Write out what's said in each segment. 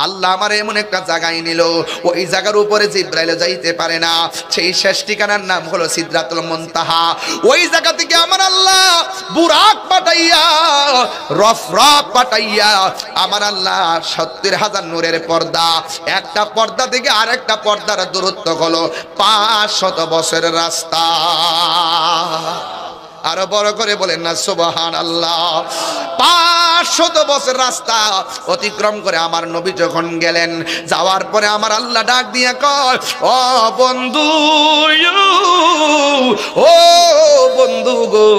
আল্লাহ আমার এমন একটা জায়গায় নিল, ওই জায়গার উপরে জিবরাইল যাইতে পারে না। সেই শেষ ঠিকানার নাম হলো সিদরাতুল মুনতাহা। ওই জায়গা থেকে আমার আল্লাহ বুরাক পাঠাইয়া, রফরাক পাঠাইয়া আমার আল্লাহ ৭০,০০০ নূরের পর্দা, একটা পর্দা থেকে আরেকটা পর্দার দূরত্ব হলো ৫০০ বছরের রাস্তা। আরো বড় করে বলেন না সুবহানাল্লাহ। ৫০০ বছর রাস্তা অতিক্রম করে আমার নবী যখন গেলেন, যাওয়ার পরে আমার আল্লাহ ডাক দিয়ে কয়, ও বন্ধু, ও বন্ধু গো,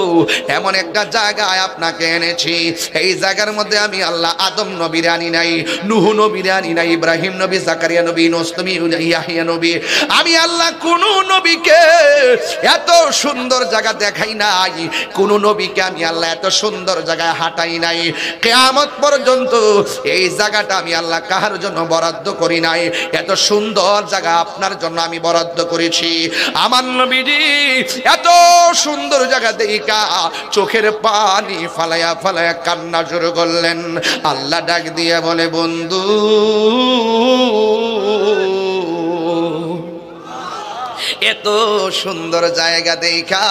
এমন একটা জায়গায় আপনাকে এনেছি। এই জায়গার মধ্যে আমি আল্লাহ আদম নবীর আনি নাই, নূহ নবীর আনি নাই, ইব্রাহিম নবী, জাকারিয়া নবী, ইউনূস নবী, ইয়াহইয়া নবী। আমি আল্লাহ কোন নবীকে এত সুন্দর জায়গা দেখাই নাই, কোন নবীকে আমি আল্লাহ এত সুন্দর জায়গায় হাঁটাই নাই। কিয়ামত পর্যন্ত এই জায়গাটা আমি আল্লাহ কাহার জন্য বরাদ্দ করি নাই। এত সুন্দর জায়গা আপনার জন্য আমি বরাদ্দ করেছি। আমার নবীজি এত সুন্দর জায়গা দেখা চোখের পানি ফালায়া ফালায়া কান্না শুরু করলেন। আল্লাহ ডাক দিয়ে বলে, বন্ধু, এত সুন্দর জায়গা দেখা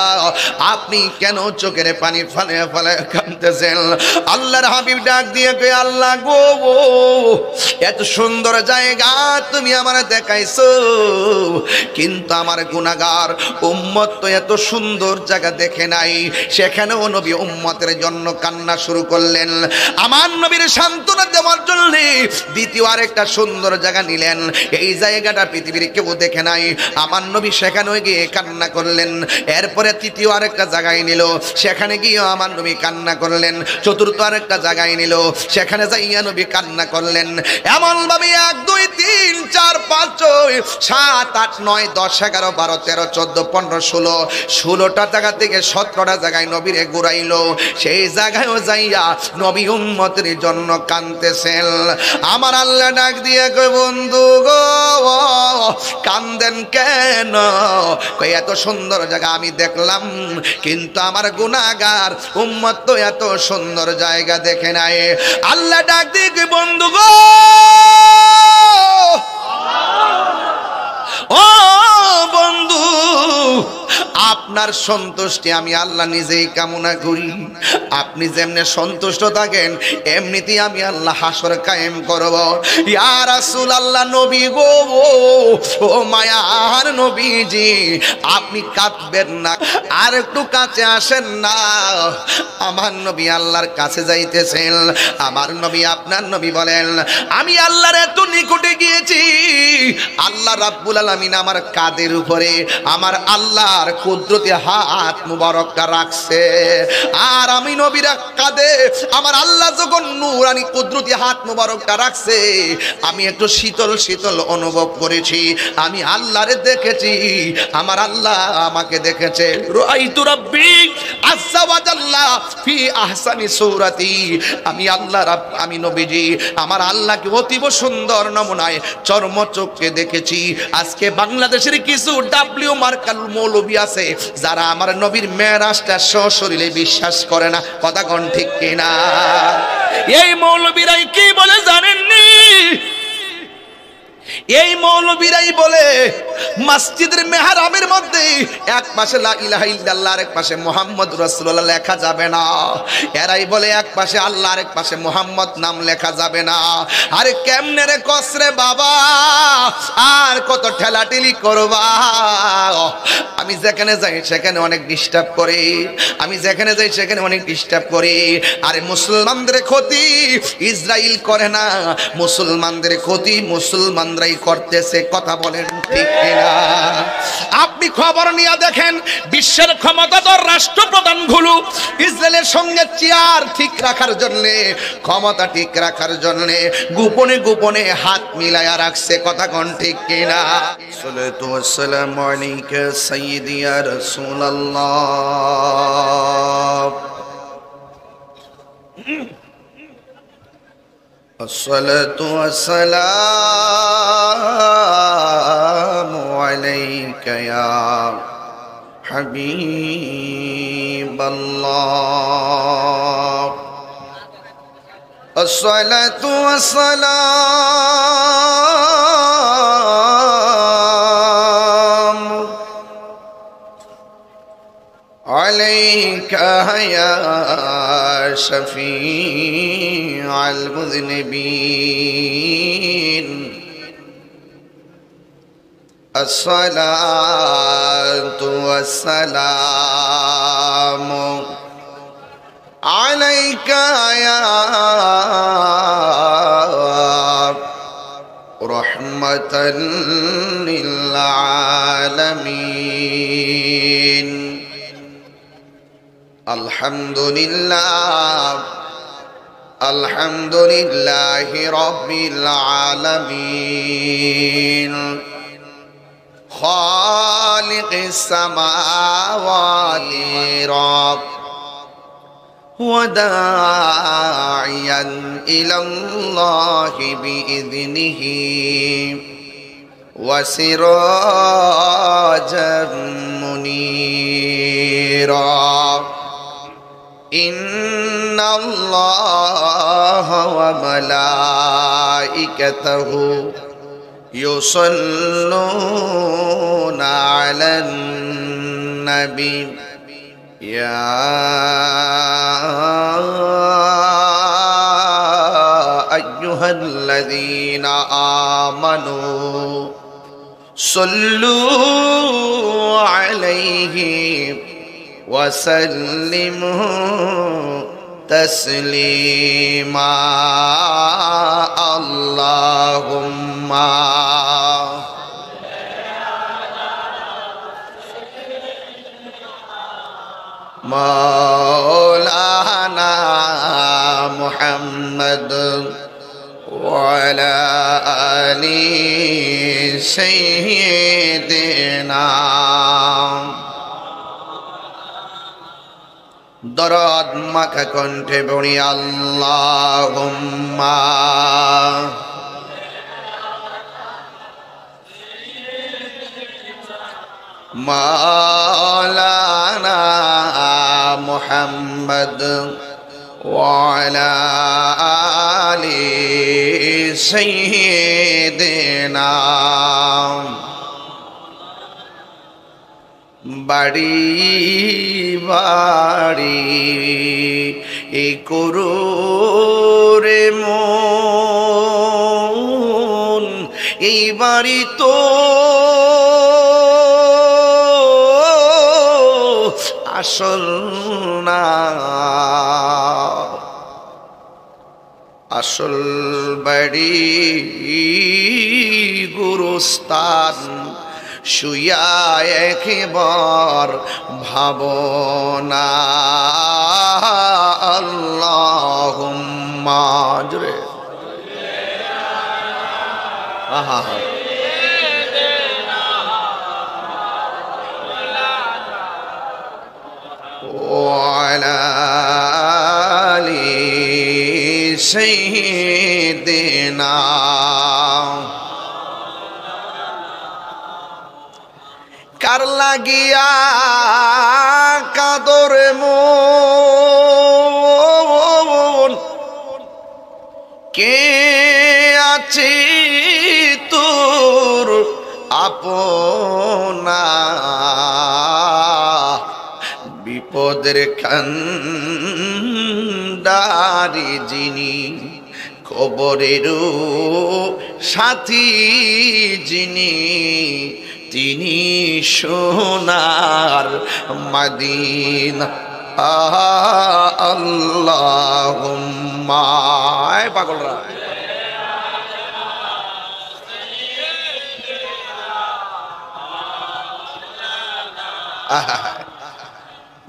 আপনি কেন চোখের পানি ফালায়া ফালায়া কাঁদতেছেন? আল্লাহর হাবিব ডাক দিয়ে কই, আল্লাহ গো, এত সুন্দর জায়গা তুমি আমার দেখাইছো, কিন্তু আমার গুনাহগার উম্মত তো এত সুন্দর জায়গা দেখে নাই। সেখানেও নবী উম্মতের জন্য কান্না শুরু করলেন। আমার নবীর সান্ত্বনা দেওয়ার জন্য দ্বিতীয় আরেকটা সুন্দর জায়গা নিলেন। এই জায়গাটা পৃথিবীর কেউ দেখে নাই। আমার নবী সেখানে গিয়ে কান্না করলেন। এরপরে তৃতীয় আরেকটা জায়গায় নিল, সেখানে গিয়ে আমার নবী কান্না করলেন। চতুর্থ আরেকটা জায়গায় নিল, সেখানে যাইয়া নবী কান্না করলেন। এমন ভাবে ১ ২ ৩ ৪ ৫ ৬ ৭ ৮ ৯ ১০ ১১ ১২ ১৩ ১৪ ১৫ ১৬টা জায়গা থেকে ১৭টা জায়গায় নবীরে ঘুরাইল। সেই জায়গায়ও যাইয়া নবী উম্মতের জন্য কাঁদতেছেন। আমার আল্লাহ ডাক দিয়ে কই, বন্ধু গো, কান্দেন কেন? কই, এত সুন্দর জায়গা আমি দেখলাম, কিন্তু আমার গুনাহগার উম্মত তো এত সুন্দর জায়গা দেখে নাই। আল্লাহ ডাক দিয়ে কই, বন্ধু গো, ও বন্ধু, আপনার সন্তুষ্টি আমি আল্লাহ নিজেই কামনা করি। আপনি যেমনে সন্তুষ্ট থাকেন এমনিতেই আমি আল্লাহ হাসর কায়েম করব। ইয়া রাসূলুল্লাহ, নবী গো, ও মায়ার নবীজি, আপনি কাঁদবেন না, আর একটু কাছে আসেন না। আমার নবী আল্লাহর কাছে যাইতেছেন। আমার নবী, আপনার নবী বলেন, আমি আল্লাহর এত নিকটে গিয়েছি, আল্লাহ রাব্বুল আলামিন আমার কাঁধের উপরে আমার আল্লাহর কুদরতি হাত মুবারকটা রাখছে। আর আমি নবীর কাঁধে আমার আল্লাহ যখন নূরানি কুদরতি হাত মুবারকটা রাখছে, আমি একটু শীতল শীতল অনুভব করেছি। আমি আল্লাহরে দেখেছি, আমার আল্লাহ আমাকে দেখেছে। রাআইতু রাব্বি আযজা ওয়া জাল্লা ফি আহসানি সূরাতি। আমি আল্লাহ আমি নবীজি আমার আল্লাহকে অতীব সুন্দর নমুনায় চর্মচক্ষে দেখেছি। আজকে বাংলাদেশের কিছু ডাব্লিউ মার্কাল মৌলবী আছে যারা আমার নবীর মেরাজটা সশরীরে বিশ্বাস করে না। কথা কোন ঠিক কিনা? এই মৌলবীরাই কি বলে জানেননি? এই মৌলবীরাই বলে মসজিদের মেহরাবের মধ্যে এক পাশে লা ইলাহা ইল্লাল্লাহ, আরেক পাশে মুহাম্মদ রাসূলুল্লাহ লেখা যাবে না। এরাই বলে এক পাশে আল্লাহ, আরেক পাশে মুহাম্মদ নাম লেখা যাবে না। আরে কেমনে রে কসরে বাবা, আর কত ঠেলাঠেলি করবা? আমি যেখানে যাই সেখানে অনেক ডিস্টার্ব করি, আমি যেখানে যাই সেখানে অনেক ডিস্টার্ব করি। আরে মুসলমানদের ক্ষতি ইসরায়েল করে না, মুসলমানদের ক্ষতি মুসলমানরাই করতেছে। কথা বলেন ঠিক কিনা? আপনি খবর নিয়ে দেখেন, বিশ্বের ক্ষমতাধর রাষ্ট্রপ্রধানগুলো ইসরায়েলের সঙ্গে চেয়ার ঠিক রাখার জন্য, ক্ষমতা ঠিক রাখার জন্য গোপনে গোপনে হাত মিলায়া রাখছে। কথা কোন ঠিক কিনা? সাল্লাতু ওয়াসসালামু আলাইকা সাইয়্যিদি ইয়া রাসূলুল্লাহ। আসসালাতু ওয়াসসালামু আলাইকা ইয়া হাবিবাল্লাহ। আসসালাতু ওয়াসসালামু يا شفيع المذنبين الصلاة والسلام عليك يا رحمة للعالمين الحمد لله رب العالمين خالق السماوات رب وداعيا إلى الله بإذنه وسراجا منيرا إن الله وملائكته يصلون على النبي يا أيها الذين آمنوا صلوا عليه وسلموا تسليما اللهم مولانا محمد وعلى آل سيدنا দরদ মাখা কণ্ঠে বলি আল্লাহুম্মা মাওলানা মুহাম্মদ ওয়ালা আলি সাইয়্যিদিনা বাড়ি বাড়ি এই করুরে মন এই বাড়ি তো আসল না আসল বাড়ি গুরুস্থান শুয়া একবার ভাবনা আল্লাহুম্মা জোরে আহা ওয়ালা আলি সাইয়্যিদিনা কার লাগিয়া কাদর মন কে আছে তোর আপনা বিপদের কান্ডারি যিনি কবরেরও সাথী যিনি তিনি সোনার মদিনা আল্লাহুম্মা পাগলরা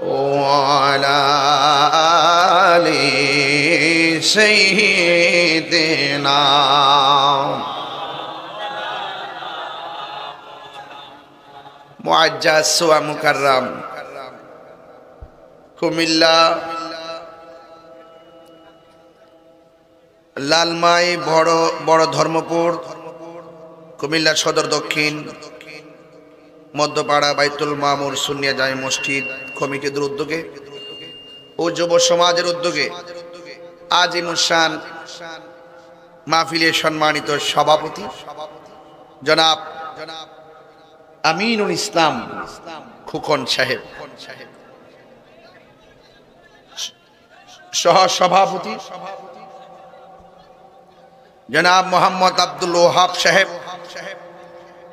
ওয়ালা আলি সাইয়্যিদিনা মুআজ্জাজ ওয়া মুকাররম কুমিল্লা লালমাই বড় ধর্মপুর কুমিল্লা সদর দক্ষিণ মধ্যপাড়া বাইতুল মামুর সুন্নিয়া জামে মসজিদ কমিটির উদ্যোগে ও যুব সমাজের উদ্যোগে আজিমুসান মাহফিলের সম্মানিত সভাপতি জনাব আমিনুল ইসলাম খুকন সাহেব সহ সভাপতি জনাব মোহাম্মদ আব্দুল ওহাব সাহেব,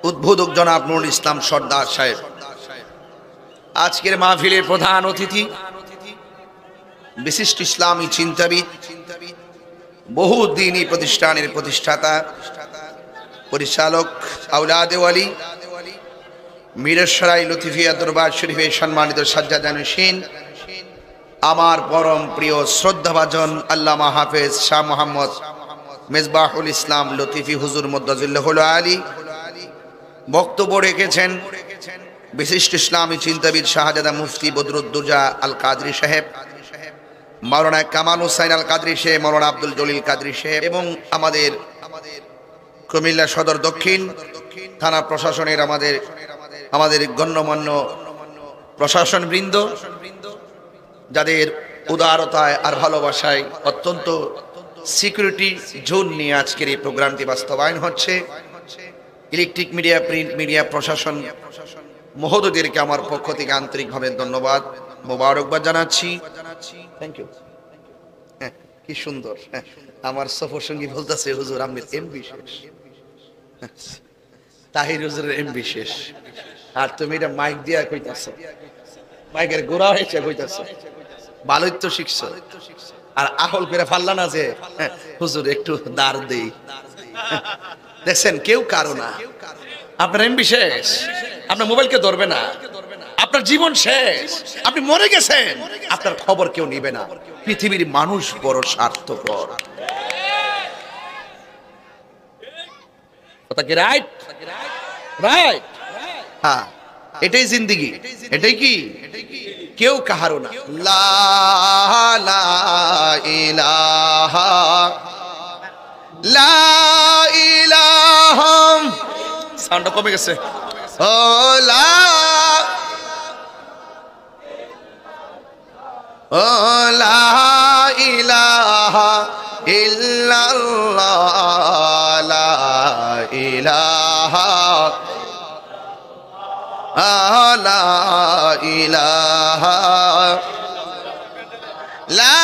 উদ্বোধক জনাব নুরুল ইসলাম সর্দার সাহেব, আজকের মাহফিলের প্রধান অতিথি বিশিষ্ট ইসলামী চিন্তাবিদ, বহু দ্বীনী প্রতিষ্ঠানের প্রতিষ্ঠাতা, পরিচালক আওলাদে ওয়ালি মিরসরাই লতিফিয়া দরবার শরীফের সম্মানিত সাজ্জাদানশীন, আমার পরম প্রিয় শ্রদ্ধাভাজন আল্লামা হাফেজ শাহ মোহাম্মদ মেজবাহুল ইসলাম লতিফি হুজুর মুদ্দাজিল্লাহুল আলী, বক্তব্য রেখেছেন বিশিষ্ট ইসলামী চিন্তাবিদ শাহজাদা মুফতি বদরুদ্দোজা আল কাদরি সাহেব, মাওলানা কামাল হুসাইন আল কাদরি সাহেব, মাওলানা আব্দুল জলিল কাদরি সাহেব এবং আমাদের কুমিল্লা সদর দক্ষিণ থানা প্রশাসনের আমাদের গণ্যমান্য প্রশাসন বৃন্দ, যাদের উদারতায় আর ভালোবাসায় অত্যন্ত সিকিউরিটি জোন নিয়ে আজকের এই প্রোগ্রামটি বাস্তবায়ন হচ্ছে। ইলেকট্রিক মিডিয়া, প্রিন্ট মিডিয়া প্রশাসন মহোদয়দেরকে আমার পক্ষ থেকে আন্তরিকভাবে ধন্যবাদ, মোবারকবাদ জানাচ্ছি। Thank you. হ্যাঁ, কি সুন্দর। হ্যাঁ, আমার সফর সঙ্গী বলতেছে হুজুর আমির এমবি শেষ, তাহির হুজুরের এমবি শেষ, আর তুমি এটা মাইক দিয়া কইতাছো, মাইকের গোড়া হয়েছে কইতাছো, ভালোই তো শিখছো, আর আহল করে ফাল্লা না যে হুজুর একটু দাঁড় দেই। দেখছেন, কেউ কারো না, আপনার এমবি শেষ, আপনার মোবাইলকে ধরবে না, আপনার জীবন শেষ, আপনি মরে গেছেন, আপনার খবর কেউ নিবে না। পৃথিবীর মানুষ বড় স্বার্থপর, কথা কি রাইট? রাইট, হ্যাঁ, এটাই জিন্দেগি, এটাই কি, কেউ কাহারো না। লা ইলাহা লা ইলাহা, সাউন্ডটা কমে গেছে। ও লা ইলাহা ইল্লাল্লাহ, লা ইলাহা লা ইলাহা লা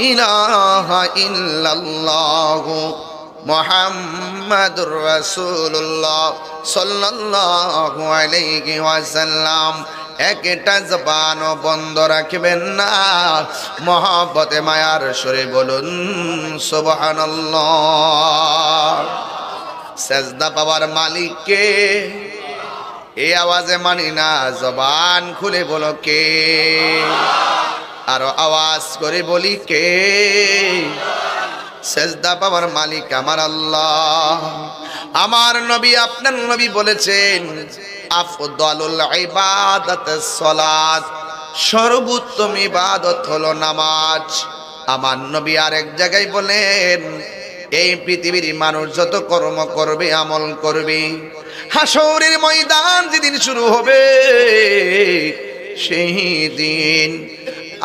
ইলাহা ইল্লাল্লাহ মুহাম্মাদুর রাসূলুল্লাহ সাল্লাল্লাহু আলাইহি ওয়াসাল্লাম। একটা জবান বন্ধ রাখবেন না, মহব্বতে মায়ার সুরে বলুন সুবহানাল্লাহ। সেজদা পাওয়ার মালিককে, এই আওয়াজে মানি না, জবান খুলে বলো কে, আরো আওয়াজ করে বলি কে। সেজদা পাওয়ার মালিক আমার আল্লাহ। আমার নবী, আপনার নবী বলেছেন আফদালুল ইবাদাতিস সালাত, সর্বোত্তম ইবাদত হলো নামাজ। আমার নবী আরেক জায়গায় বলেন, এই পৃথিবীর মানুষ যত কর্ম করবে, আমল করবে, হাসরের ময়দান যেদিন শুরু হবে, সেই দিন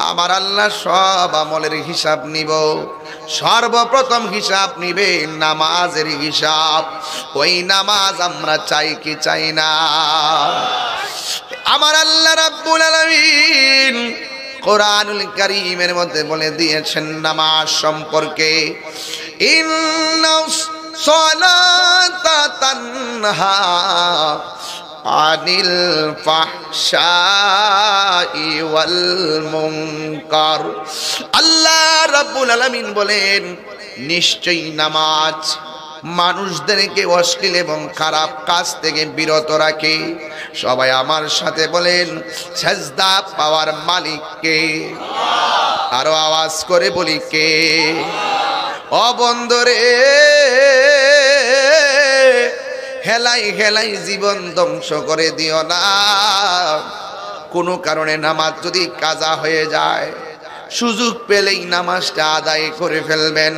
আমার আল্লাহ সব আমলের হিসাব নিব। সর্বপ্রথম হিসাব নিবে নামাজের হিসাব। ওই নামাজ আমরা চাই কি চাই না? আমার আল্লাহ রাব্বুল আলামিন কোরআনুল কারীমের মধ্যে বলে দিয়েছেন নামাজ সম্পর্কে, ইন্নাস সালাতা তানহা আনিল ফাহশাই ওয়াল মুনকার। আল্লাহ রাব্বুল আলামিন বলেন, নিশ্চয়ই নামাজ মানুষদেরকে অশ্লীল এবং খারাপ কাজ থেকে বিরত রাখে। সবাই আমার সাথে বলেন, সেজদা পাওয়ার মালিক কে? আরো আওয়াজ করে বলি কে? ও বন্ধুরে, হেলাই হেলাই জীবন ধ্বংস করে দিও না। কোনো কারণে নামাজ যদি কাজা হয়ে যায়, সুযোগ পেলেই নামাজটা আদায় করে ফেলবেন,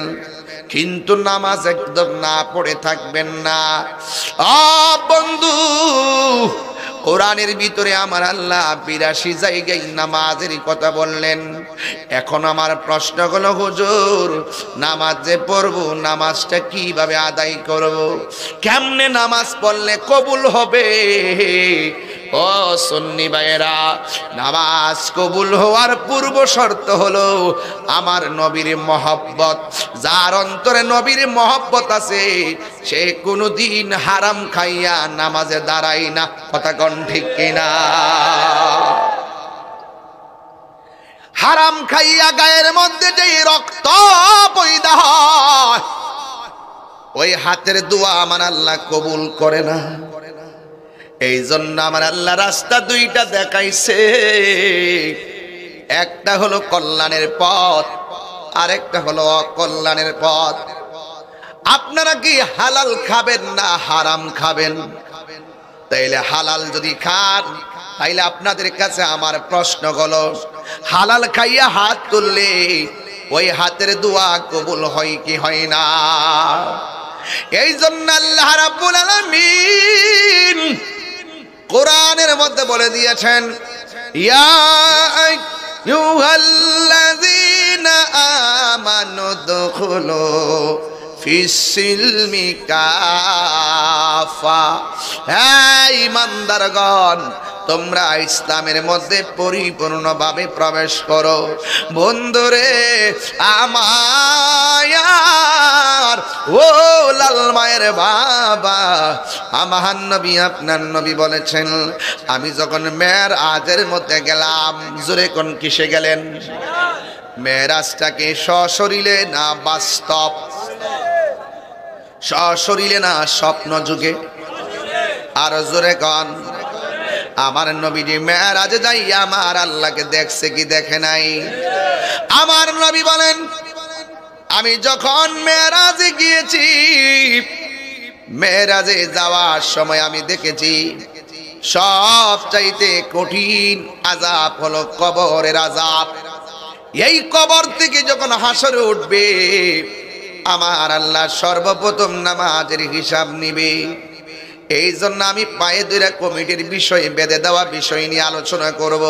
কিন্তু নামাজ একদম না পড়ে থাকবেন না। বন্ধু, কোরআনের ভিতরে আমার আল্লাহ 82 জায়গায় নামাজের কথা বললেন। এখন আমার প্রশ্ন হলো, হুজুর নামাজ যে পড়বো, নামাজটা কিভাবে আদায় করব? কেমনে নামাজ পড়লে কবুল হবে? ও সুন্নি ভাইয়েরা, নামাজ কবুল হওয়ার পূর্ব শর্ত হলো আমার নবীর মহব্বত। যার অন্তরে নবীর মহব্বত আছে সে কোনোদিন হারাম খাইয়া নামাজে দাঁড়ায় না। কথা কোন ঠিক কিনা? হারাম খাইয়া গায়ের মধ্যে যে রক্ত পয়দা হয় ওই হাতের দোয়া আমার আল্লাহ কবুল করে না। এই জন্য আমার আল্লাহ রাস্তা দুইটা দেখাইছে, একটা হলো কল্যাণের পথ, আরেকটা হলো অকল্যাণের পথ। আপনারা কি হালাল খাবেন না হারাম খাবেন? তাইলে হালাল যদি খান তাইলে আপনাদের কাছে আমার প্রশ্ন হলো, হালাল খাইয়া হাত তুললে ওই হাতের দোয়া কবুল হয় কি হয় না? এই জন্য আল্লাহ রাব্বুল আলামিন কোরআনের মধ্যে বলে দিয়েছেন, ইয়া আইয়ুহাল্লাযীনা আমানু দুখুলু ফিস-সিলমি কাফা। হে ঈমানদারগণ, তোমরা ইসলামের মধ্যে পরিপূর্ণভাবে প্রবেশ করো। বন্ধুরে আমার, ও লাল মায়ের বাবা, আমার নবী আপনার নবী বলেছেন, আমি যখন মেরাজের মধ্যে গেলাম, জোরে কোন কিসে গেলেন? মেরাজটাকে সশরীরে না বাস্তব? সশরীরে না স্বপ্ন যুগে? আর জোরে কোন? আমার নবীজি মেরাজে যাইয়া আমার আল্লাহকে দেখছে কি দেখে নাই? আমার নবী বলেন, আমি যখন মেরাজে গিয়েছি, মেরাজে যাওয়ার সময় আমি দেখেছি সবচাইতে কঠিন আযাব হলো কবরের আযাব। এই কবর থেকে যখন হাসরে উঠবে আমার আল্লাহ সর্বপ্রথম নামাজের হিসাব নিবে। এই জন্য আমি পায়ে ধরে কমিটির বিষয়ে বেঁধে দেওয়া বিষয় নিয়ে আলোচনা করব।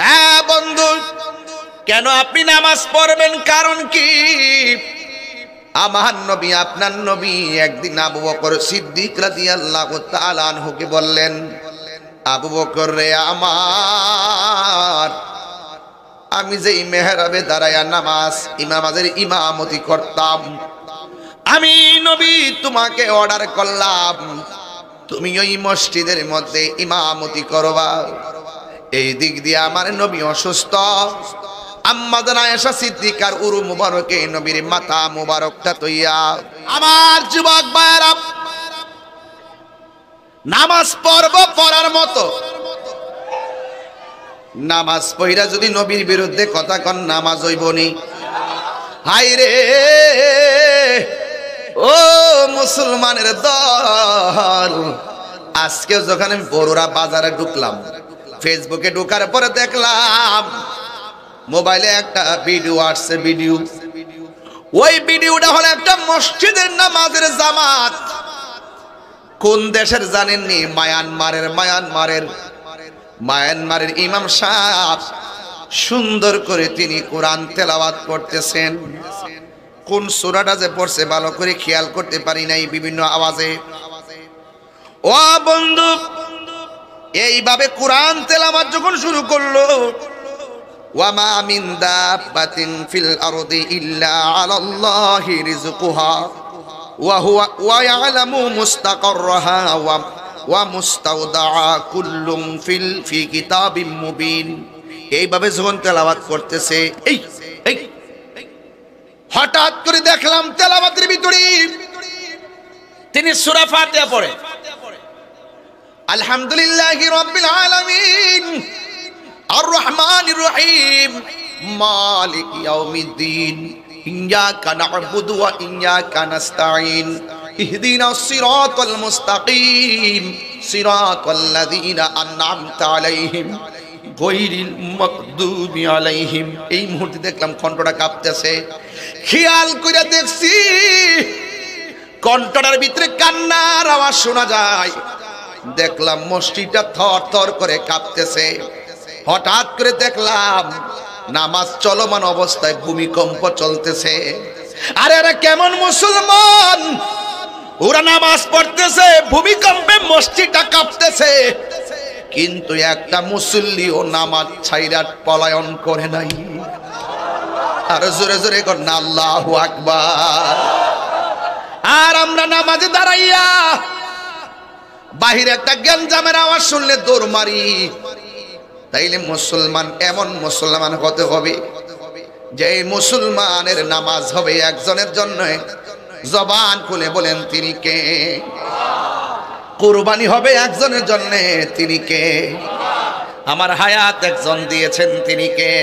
হ্যাঁ বন্ধু, কেন আপনি নামাজ পড়বেন? কারণ কি? আমার নবী আপনার নবী একদিন আবু বকর সিদ্দিক রাদিয়াল্লাহু তাআলা আনহুকে বললেন, আবু বকর রে আমার, আমি যেই মেহরাবে দাঁড়ায়া নামাজের ইমামতি করতাম, আমি নবী তোমাকে অর্ডার করলাম তুমি ওই মসজিদের মধ্যে ইমামতি করবা। এই দিক দিয়ে আমার নবী অসুস্থ। আম্মা জান আয়েশা সিদ্দিকার উরু মুবারকে নবীর মাথা মুবারকটা তৈয়া। আমার যুবক ভাইরা, নামাজ পড়ার মতো, নামাজ পড়া যদি নবীর বিরুদ্ধে কথা কন, নামাজ হইবনি। হায় রে ও মুসলমানের দল, আজকে যখন আমি বড়রা বাজারে ঢুকলাম, ফেসবুকে ঢুকার পরে দেখলাম মোবাইলে একটা ভিডিও আসছে। ওই ভিডিওটা হলো একটা মসজিদের নামাজের জামাত। কোন দেশের জানেননি? মায়ানমারের ইমাম সাহেব সুন্দর করে তিনি কোরআন তেলাওয়াত করতেছেন। কোন সূরাটা যে পড়ছে ভালো করে খেয়াল করতে পারি নাই, বিভিন্ন আওয়াজে। ও বন্ধু, এইভাবে কোরআন তেলাওয়াত যখন শুরু করলো, ওয়ামা মিন দাব্বাতিন ফিল আরদি ইল্লা আলাল্লাহি রিজকুহা ওয়া ইয়ালামু মুস্তাকাররাহা ওয়া মুস্তাওদাআ কুল্লুম ফি কিতাবিম মুবিন। এইভাবে যখন তেলাওয়াত করতেছে, এই হঠাৎ করে দেখলাম তেলাওয়াতের ভিতরে তিনি সূরা ফাতিহা পড়ে, আলহামদুলিল্লাহি রাব্বিল আলামিন আর রহমানির রহিম মালিক ইয়াউমিদ্দিন ইয়্যাকা না'বুদু ওয়া ইয়্যাকা নাস্তাঈন ইহদিনাস সিরাতাল মুস্তাকিম সিরাতাল্লাযীনা আন'আমতা আলাইহিম গায়রিল মাগদুবি আলাইহিম। এই মুহূর্তে দেখলাম কণ্ঠটা কাঁপতেছে। খেয়াল করে দেখছি কণ্ঠটার ভিতরে কান্নার আওয়াজ শোনা যায়। দেখলাম মসজিদটা থর থর করে কাঁপতেছে। হঠাৎ করে দেখলাম নামাজ চলমান অবস্থায় ভূমিকম্প চলতেছে। আরে আরে কেমন মুসলমান, ওরা নামাজ পড়তেছে, ভূমিকম্পে মসজিদটা কাঁপতেছে। কিন্তু একটা মুসল্লিও নামাজ ছাইরা পলায়ন করে নাই। আর জোরে জোরে কর না আল্লাহু আকবার। আর আমরা নামাজে দাঁড়াইয়া বাহিরে একটা গ্যাঞ্জামের আওয়াজ শুনলে দৌড় মারি। তাইলে মুসলমান এমন মুসলমান হতে হবে যে মুসলমানের নামাজ হবে একজনের জন্য। জবান খুলে বলেন তিনি কে? কুরবানি হবে একজনের জন্য, তিনি কে? আমার হায়াত একজন দিয়েছেন, তিনি কে?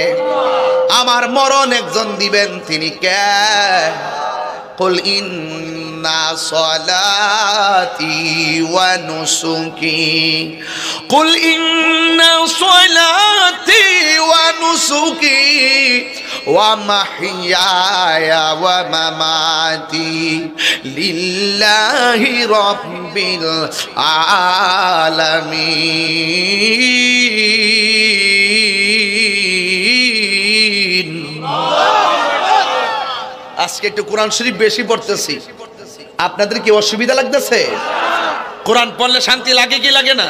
আমার মরণ একজন দিবেন, তিনি কে? কুল ইন্না সলাতি ওয়া নুসুকি, কুল ইন্না সলাতি ওয়া নুসুকি ওয়া মাহইয়ায়া ওয়া মামাতি লিল্লাহি রাব্বিল আলামিন। আজকে একটু কোরআন শরীফ বেশি পড়তেছি, আপনাদের কি অসুবিধা লাগতেছে? কোরআন পড়লে শান্তি লাগে কি লাগে না?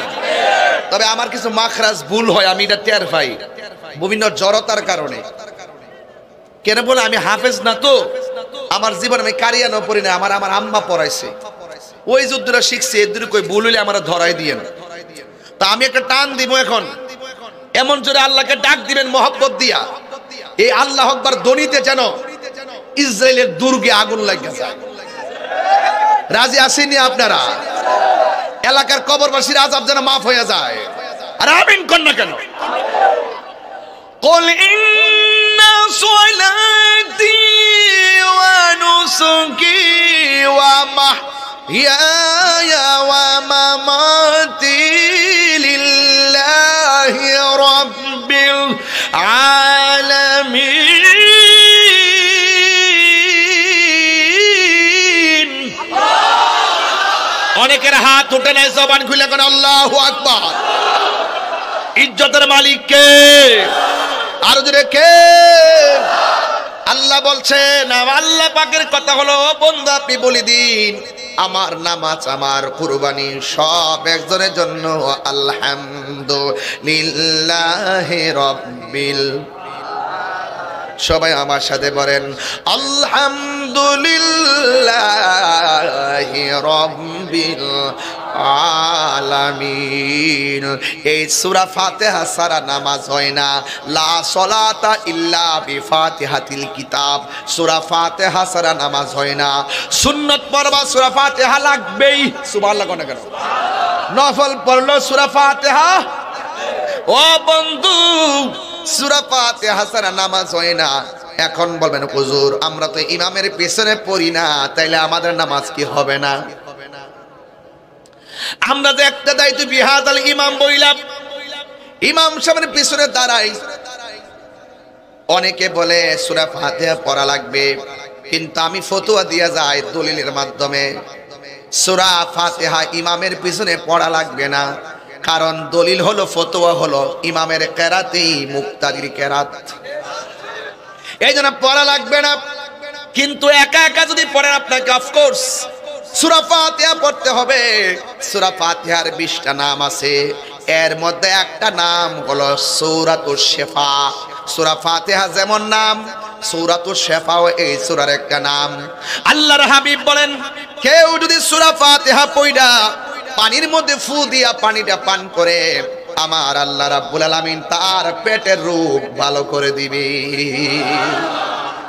তবে আমার কিছু মাখরাজ ভুল হয়, আমি এটা টের পাই বিভিন্ন জড়তার কারণে। কেন বলে আমি হাফেজ না, তো আমার জীবনে আমি কারিয়ানো পড়ি না, আমার আম্মা পড়াইছে। ওই যুদ্ধটা শিখছি, এর দূরে কই ভুল হইলে আমার ধরাই দিয়েন। তা আমি একটা টান দিব এখন, এমন জোরে আল্লাহকে ডাক দিবেন মহব্বত দিয়া, এই আল্লাহ আকবার ধ্বনিতে যেন ইসরায়েলের দুর্গে আগুন লাগিয়ে যায়। রাজি আসেনি আপনারা? এলাকার কবরবাসীর আযাব যেন মাফ হয়ে যায়। আর আমিন কর না কেন? কুল ইন্না সলাতি ওয়া নুসুকি ওয়া মাহইয়ায়া ওয়া মামাতি লিল্লাহি রাব্বিল আলামিন। অনেকের হাত উঠে নাই, জবান খুলে কোন আল্লাহু আকবার। ইজ্জতের মালিক কে? আর জোরে কে? আল্লাহ বলছেন, আল্লাহ পাকের কথা হলো, বন্ধু আপনি বলে দিন আমার নামাজ আমার কুরবানি সব একজনের জন্য। আলহামদুলিল্লাহি রাব্বিল, সবাই আমার সাথে বলেন আলহামদুলিল্লাহি রাব্বিল আলামিন। এই সূরা ফাতিহা ছাড়া নামাজ হয় না। লা সলাতা ইল্লা বিফাতিহাতিল কিতাব, সূরা ফাতিহা ছাড়া নামাজ হয় না। সুন্নত পড়বা সূরা ফাতিহা লাগবেই, সুবহানাল্লাহ কোন কেন? নফল পড়লো সূরা ফাতিহা। ও বন্ধু, সূরা ফাতিহা ছাড়া নামাজ হয় না। এখন বলবেন হুজুর আমরা তো ইমামের পেছনে পড়ি না, তাইলে আমাদের নামাজ কি হবে না? আমরা যে একটা দায়িত্ব বিহাদাল ইমাম বইলাম, ইমাম সাহেবের পিছনে দাঁড়াই। অনেকে বলে সূরা ফাতিহা পড়া লাগবে, কিন্তু আমি ফতোয়া দিয়া যাই দলিলের মাধ্যমে সূরা ফাতিহা ইমামের পিছনে পড়া লাগবে না। কারণ দলিল হলো, ফতোয়া হলো ইমামের কেরাতেই মুক্তাদির কেরাত, এই জন্য পড়া লাগবে না। কিন্তু একা একা যদি পড়েন আপনাকে অফকোর্স সূরা ফাতিহা পড়তে হবে। সূরা ফাতিহার 20টা নাম আছে, এর মধ্যে একটা নাম হলো সূরাতুশ শিফা। সূরা ফাতিহা যেমন নাম, সূরাতুশ শিফাও এই সূরার একটা নাম। আল্লাহর হাবিব বলেন, কেউ যদি সূরা ফাতিহা পড়া পানির মধ্যে ফু দিয়া পানিটা পান করে, আমার আল্লাহ রাব্বুল আলামিন তার পেটের রোগ ভালো করে দিবে।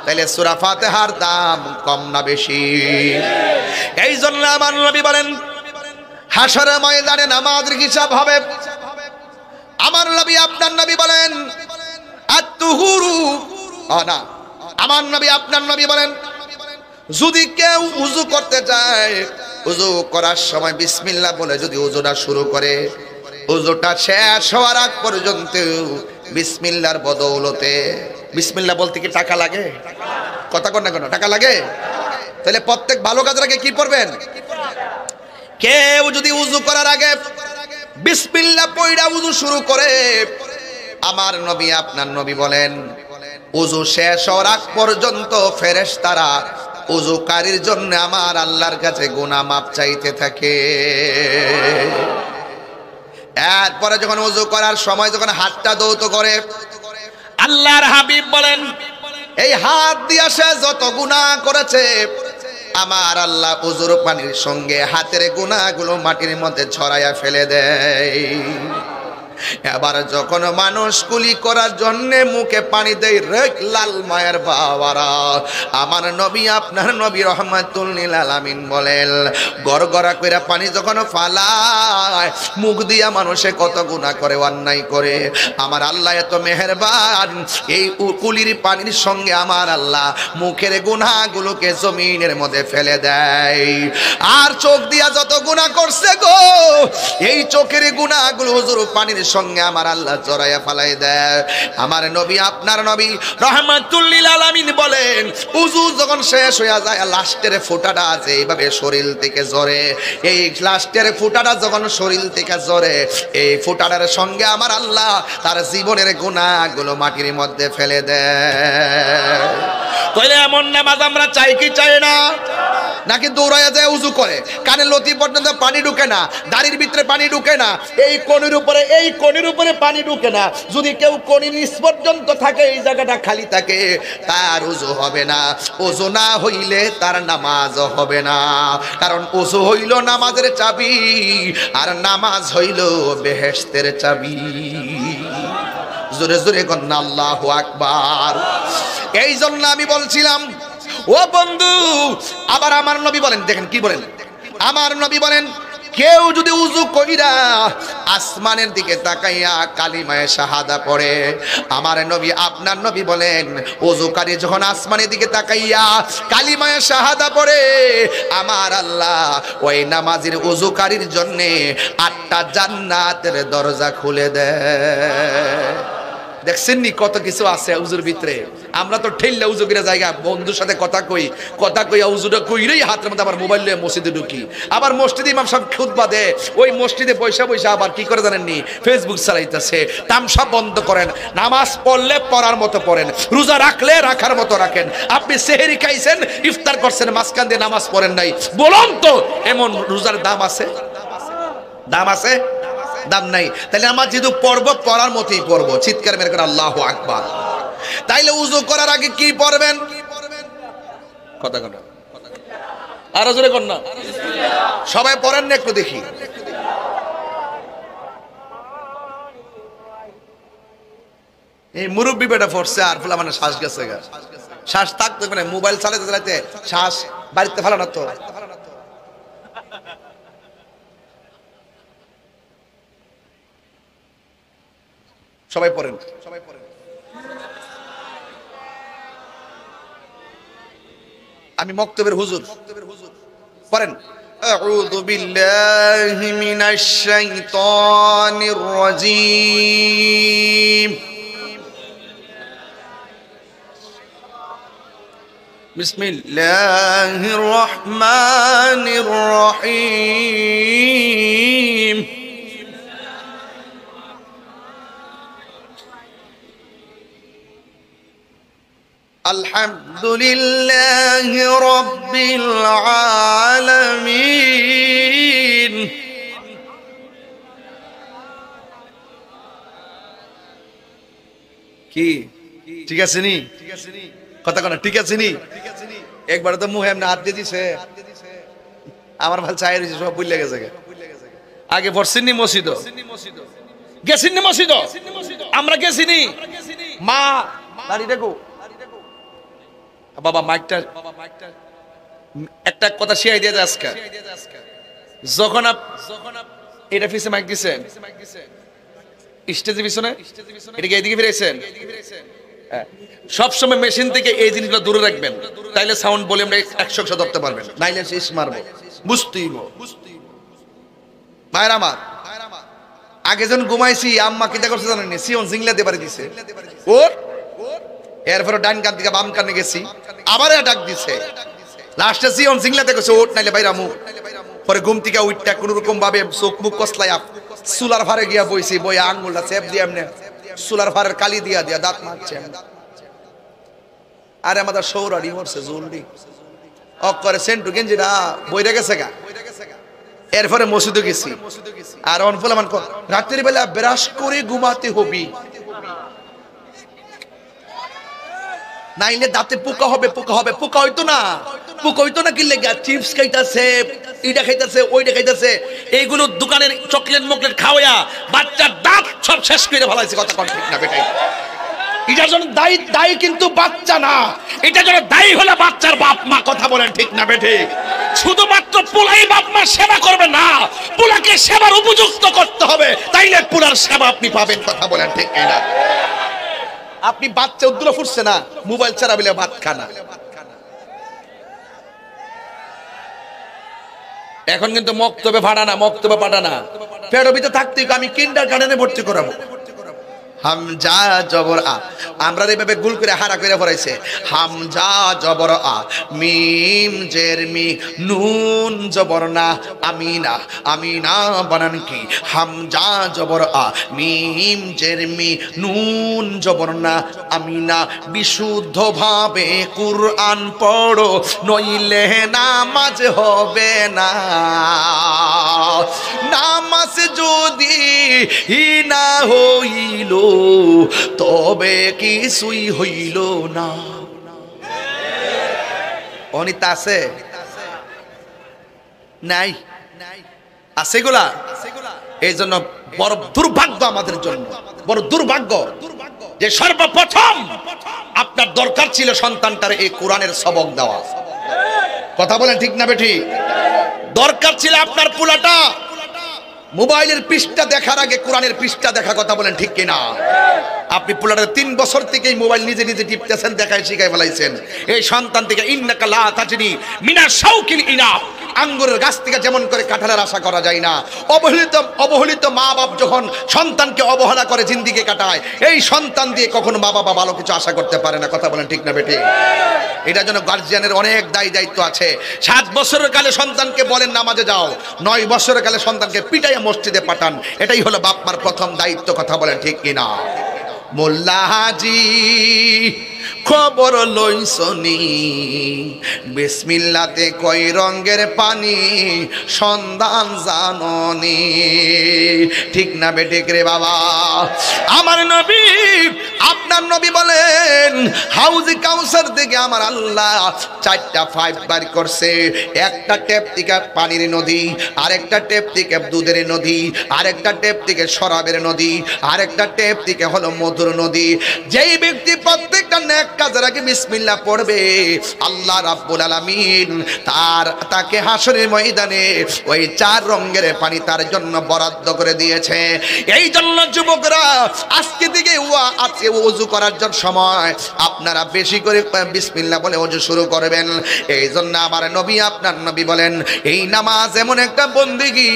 তাহলে সূরা ফাতিহার দাম কম না বেশি? এই জন্য আমার নবী বলেন হাশরের ময়দানে নামাজের হিসাব হবে। আমার নবী আপনার নবী বলেন আত-তুহুরু, না আমার নবী আপনার নবী বলেন যদি কেউ উযু করতে যায়, উযু করার সময় বিসমিল্লাহ বলে যদি উযুটা শুরু করে, উযুটা শেষ হওয়ার আগ পর্যন্ত বিসমিল্লাহর বদৌলতে, বিসমিল্লাহ বলতে কি টাকা লাগে? কথা কন না কেন? টাকা লাগে? তাহলে প্রত্যেক ভালো কাজের আগে কি পড়বেন? কেউ যদি উযু করার আগে বিসমিল্লাহ পড়া উযু শুরু করে, আমার নবী আপনার নবী বলেন উযু শেষ হওয়ার আগ পর্যন্ত ফেরেশতারা উযুকারীর জন্য আমার আল্লাহর কাছে গুনাহ মাপ চাইতে থাকে। এরপরে যখন ওযু করার সময় যখন হাতটা ধৌত করে, আল্লাহর হাবিব বলেন এই হাত দিয়ে সে যত গুনাহ করেছে আমার আল্লাহ ওযুর পানির সঙ্গে হাতের গুনাহগুলো মাটির মধ্যে ছড়াইয়া ফেলে দেয়। এবার যখন মানুষ কুলি করার জন্য মুখে পানি দেয়, রে লাল মায়ের বাবারা, আমার নবী আপনার নবী রাহমাতুল লিল আলামিন বলেন, গড়গড়া কইরা পানি যখন ফালায় মুখ দিয়া মানুষে কত গুনাহ করে, অন্যায় করে, আমার আল্লাহ এত মেহেরবান, এই কুলির পানির সঙ্গে আমার আল্লাহ মুখের গুনাহগুলোকে জমিনের মধ্যে ফেলে দেয়। আর চোখ দিয়া যত গুনাহ করছে গো, এই চোখের গুনাহগুলো হুজুর পানির সঙ্গে আমার আল্লাহ জড়াইয়া ফালাই দেয়। আমার নবী আপনার নবী রাহমাতুল লিল আলামিন বলেন, উযু যখন শেষ হয়ে যায় লাস্টের ফোঁটাটা আছে এইভাবে শরীর থেকে ঝরে, এই লাস্টের ফোঁটাটা যখন শরীর থেকে ঝরে, এই ফোঁটাটার সঙ্গে আমার আল্লাহ তার জীবনের গুনাহগুলো মাটির মধ্যে ফেলে দেয়। তাহলে এমন নামাজ আমরা চাই কি চাই না? নাকি দৌড়াইয়া যায় উযু করে, কানে লতি পর্যন্ত পানি ঢুকে না, দাড়ির ভিতরে পানি ঢুকে না, এই কোণের উপরে পানি ঢুকে না, যদি কেউ কোণের নিচ পর্যন্ত থাকে, এই জায়গাটা খালি থাকে, তার উযু হবে না। উযু না হইলে তার নামাজ হবে না, কারণ উযু হইল নামাজের চাবি, আর নামাজ হইল বেহেশতের চাবি। জোরে জোরে কন্না আল্লাহু আকবার। এই জন্য আমি বলছিলাম ও বন্ধু, আবার আমার নবী বলেন, দেখেন কি বলেন, আমার নবী বলেন, কেউ যদি উযু কইরা আসমানের দিকে তাকাইয়া কালিমায়ে শাহাদা পড়ে, আমার নবী আপনার নবী বলেন, উযুকারী যখন আসমানের দিকে তাকাইয়া কালিমায়ে শাহাদা পড়ে, আমার আল্লাহ ওই নামাজের উযুকারীর জন্য 8টা জান্নাতের দরজা খুলে দেয়। দেখছেন নি কত কিছু আছে উযুর ভিতরে। আমরা তো ঠেললে উযু করে জায়গা বন্ধুর সাথে কথা কইয়া উযুটা কইরেই হাতের মধ্যে আবার মোবাইল নিয়ে মসজিদে ঢুকি, আবার মসজিদে ইমাম সাহেব খুতবা দেয়, ওই মসজিদে পয়সা আবার কি করে জানেননি, ফেসবুক চালাইতেছে। তামসা বন্ধ করেন, নামাজ পড়লে পড়ার মতো পড়েন, রোজা রাখলে রাখার মতো রাখেন। আপনি সেহরি খাইছেন, ইফতার করছেন, মাঝখান দিয়ে নামাজ পড়েন নাই, বলুন তো এমন রোজার দাম আছে? দাম আছে? দাম নাই। তাহলে আমার যেহেতু পড়ব পড়ার মতোই পড়বো, চিৎকার মেরে করে আল্লাহু আকবার। তাইলে উযু করার আগে কি পড়বেন? কথা কথা আরো জোরে কর না, সবাই পড়েন না একটু দেখি। এই মুরব্বী বেটা পড়ছে আর ফুলা মানে শ্বাস গেছে, শ্বাস থাকতে মানে মোবাইল চালাতে শ্বাস বাড়িতে ফেলানো তো। সবাই পড়েন, সবাই পড়েন। আমি মক্তবের হুজুর, পড়েন। আউযু বিল্লাহি মিনাশ শাইতানির রাজীম। বিসমিল্লাহির রহমানির রহিম। আলহামদুলিল্লাহি রাব্বিল আলামিন। কি ঠিক আছে নি? কথা কোন ঠিক আছে নি? একবার তো মুহে এমনি হাত দিয়ে দিছে, আমার ভাল চাই রইছে, সব ভুলে গেছে। আগে পড়ছিনি মসজিদ, গেছিনি মসজিদ, আমরা গেছিনি। মা দাঁড়িয়ে দেখো বাবা, মাইকটা একটা কথা শিয়াই দিয়ে আজকে, যখন এটা পিছে মাইক দিছেন স্টেজের পিছনে, এটাকে এইদিকে ফিরেছেন, সবসময় মেশিন থেকে এই জিনিসগুলো দূরে রাখবেন, তাইলে সাউন্ড ভলিউম 100 ধরতে পারবেন, নাইলে শেষ মারবো, বুঝতেই ভাইরা আমার। আগে যখন ঘুমাইছি আম্মা কিতা করছে জানেন, সিয়ন জিংলাতে পারে দিছে ওর, এরপরে ডান কান থেকে বাম কানে গেছি, আবার ডাক দিছে, লাস্টে সিয়ন জিংলাতে কইছে ওঠ নাইলে বাইরা মুখ। পরে ঘুম থেকে উঠটা কোন রকম ভাবে চোখ মুখ কসলাইয়া সুলার ফারে গিয়া বইছি, বইয়া আঙ্গুলটা চেপ দিয়ে এমনি সুলার ফারের কালি দিয়া দাঁত মারছে। আরে আমাদের সৌরাড়ি মরছে জলদি অক করে সেন্টু গেঞ্জিটা বইরে গেছে গা, এরপরে মসজিদে গেছি আর অনফল আমার রাত্রির বেলা ব্রাশ করে ঘুমাতে হবি নাইলে দাঁতে পোকা হবে পোকা হবে পোকা হইতো না কি লেগে চিপস খাইতাছে ইটা খাইতাছে ওইটা খাইতাছে এইগুলো দোকানের চকলেট মকলেট খাওয়া বাচ্চার দাঁত সব শেষ করে ফেলাইছে কথা কোন ঠিক না বেটাই এটার জন্য দায়ী কিন্তু বাচ্চা না এটার জন্য দায়ী হলো বাচ্চার বাপ মা কথা বলেন ঠিক না বেঠে শুধুমাত্র পোলাই বাপ মা সেবা করবে না পোলাকে সেবার উপযুক্ত করতে হবে তাইলে পোলার সেবা আপনি পাবেন কথা বলেন ঠিক না আপনি বাচ্চা উদ্দুলা ফুটছে না মোবাইল ছাড়া বলে ভাত খানা এখন কিন্তু মক্তবে পাঠানা পেটের ভিতরে থাকতে আমি কিন্ডারগার্টেনে ভর্তি করাবো হামজা জবর আ আমরা এইভাবে গুল করে হারা করে পড়াইছে হামজা জবর আ মিম জের মি নুন জবর না আমিনা বানান কি হামজা জবর আ মিম জের মি নুন জবর না আমিনা বিশুদ্ধ ভাবে কুরআন পড়ো নইলে নামাজ হবে না নামাজ যদি না হইল তবে কিছুই হইল না অনিতা আছে নাই আছে গুলা এই জন্য বড় দুর্ভাগ্য আমাদের জন্য বড় দুর্ভাগ্য যে সর্বপ্রথম আপনার দরকার ছিল সন্তানটার এই কোরআনের সবক দেওয়া কথা বলেন ঠিক না বেঠি দরকার ছিল আপনার পোলাটা মোবাইলের পৃষ্ঠা দেখার আগে কোরআনের পৃষ্ঠা দেখা কথা বলেন ঠিক কিনা আপনি পোলাটার 3 বছর থেকেই মোবাইল নিজে নিজে টিপতেছেন দেখায় শিখাই ফেলাইছেন এই সন্তান থেকে ইন্নাকা লা তাজনি মিনা শাউকিল ইনাব আঙ্গুরের গাছ থেকে যেমন করে কাঁঠালের আশা করা যায় না অবহেলিত মা বাপ যখন সন্তানকে অবহেলা করে জিন্দিগি কাটায় এই সন্তান দিয়ে কখনো মা বাবা ভালো কিছু আশা করতে পারে না কথা বলেন ঠিক না বেটি এটার জন্য গার্জিয়ানের অনেক দায়িত্ব আছে 7 বছরের কালে সন্তানকে বলেন নামাজে যাও 9 বছরের কালে সন্তানকে পিটাইয়া মসজিদে পাঠান এটাই হলো বাপ মার প্রথম দায়িত্ব কথা বলেন ঠিক কিনা মোল্লা হাজি খবর লইছনি বিসমিল্লাতে কয় রঙের পানি সন্ধান জাননি ঠিক না বেঠিক রে বাবা আমার নবী আপনার নবী বলেন হাউজে কাউসার থেকে আমার আল্লাহ 4টা পাইপ বার করছে একটা টেপ থেকে পানির নদী আরেকটা টেপ থেকে দুধের নদী আরেকটা টেপ থেকে শরাবের নদী আরেকটা টেপ থেকে হলো মধুর নদী যেই ব্যক্তি প্রত্যেকটা নেক কাজের আগে বিসমিল্লাহ পড়বে আল্লাহ রাব্বুল আলামিন তাকে হাসরের ময়দানে ওই 4 রঙের পানি তার জন্য বরাদ্দ করে দিয়েছে এই জন্য যুবকরা আজকে থেকে আজকে ওযু করার জন্য সময় আপনারা বেশি করে বিসমিল্লাহ বলে ওযু শুরু করবেন এই জন্য আমার নবী আপনার নবী বলেন এই নামাজ এমন একটা বন্দেগী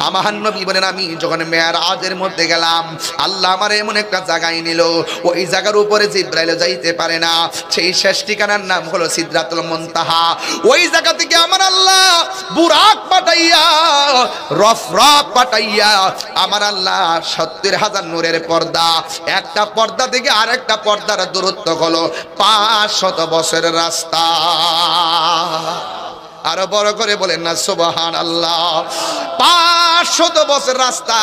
আমার নবী বলেন আমি যখন মেরাজের মধ্যে গেলাম আল্লাহ আমার এমন একটা জায়গায় নিল ওই জায়গার উপরে জিবরাইল যাইতে পারে না সেই শেষ ঠিকানার নাম হলো সিদরাতুল মুনতাহা ওই জায়গা থেকে আমার আল্লাহ বুরাক পাঠাইয়া রফরাক পাঠাইয়া আমার আল্লাহ 70,000 নূরের পর্দা একটা পর্দা থেকে আরেকটা পর্দার দূরত্ব হলো 500 বছরের রাস্তা আরো বড় করে বলেন না সুবহানাল্লাহ 500 বছর রাস্তা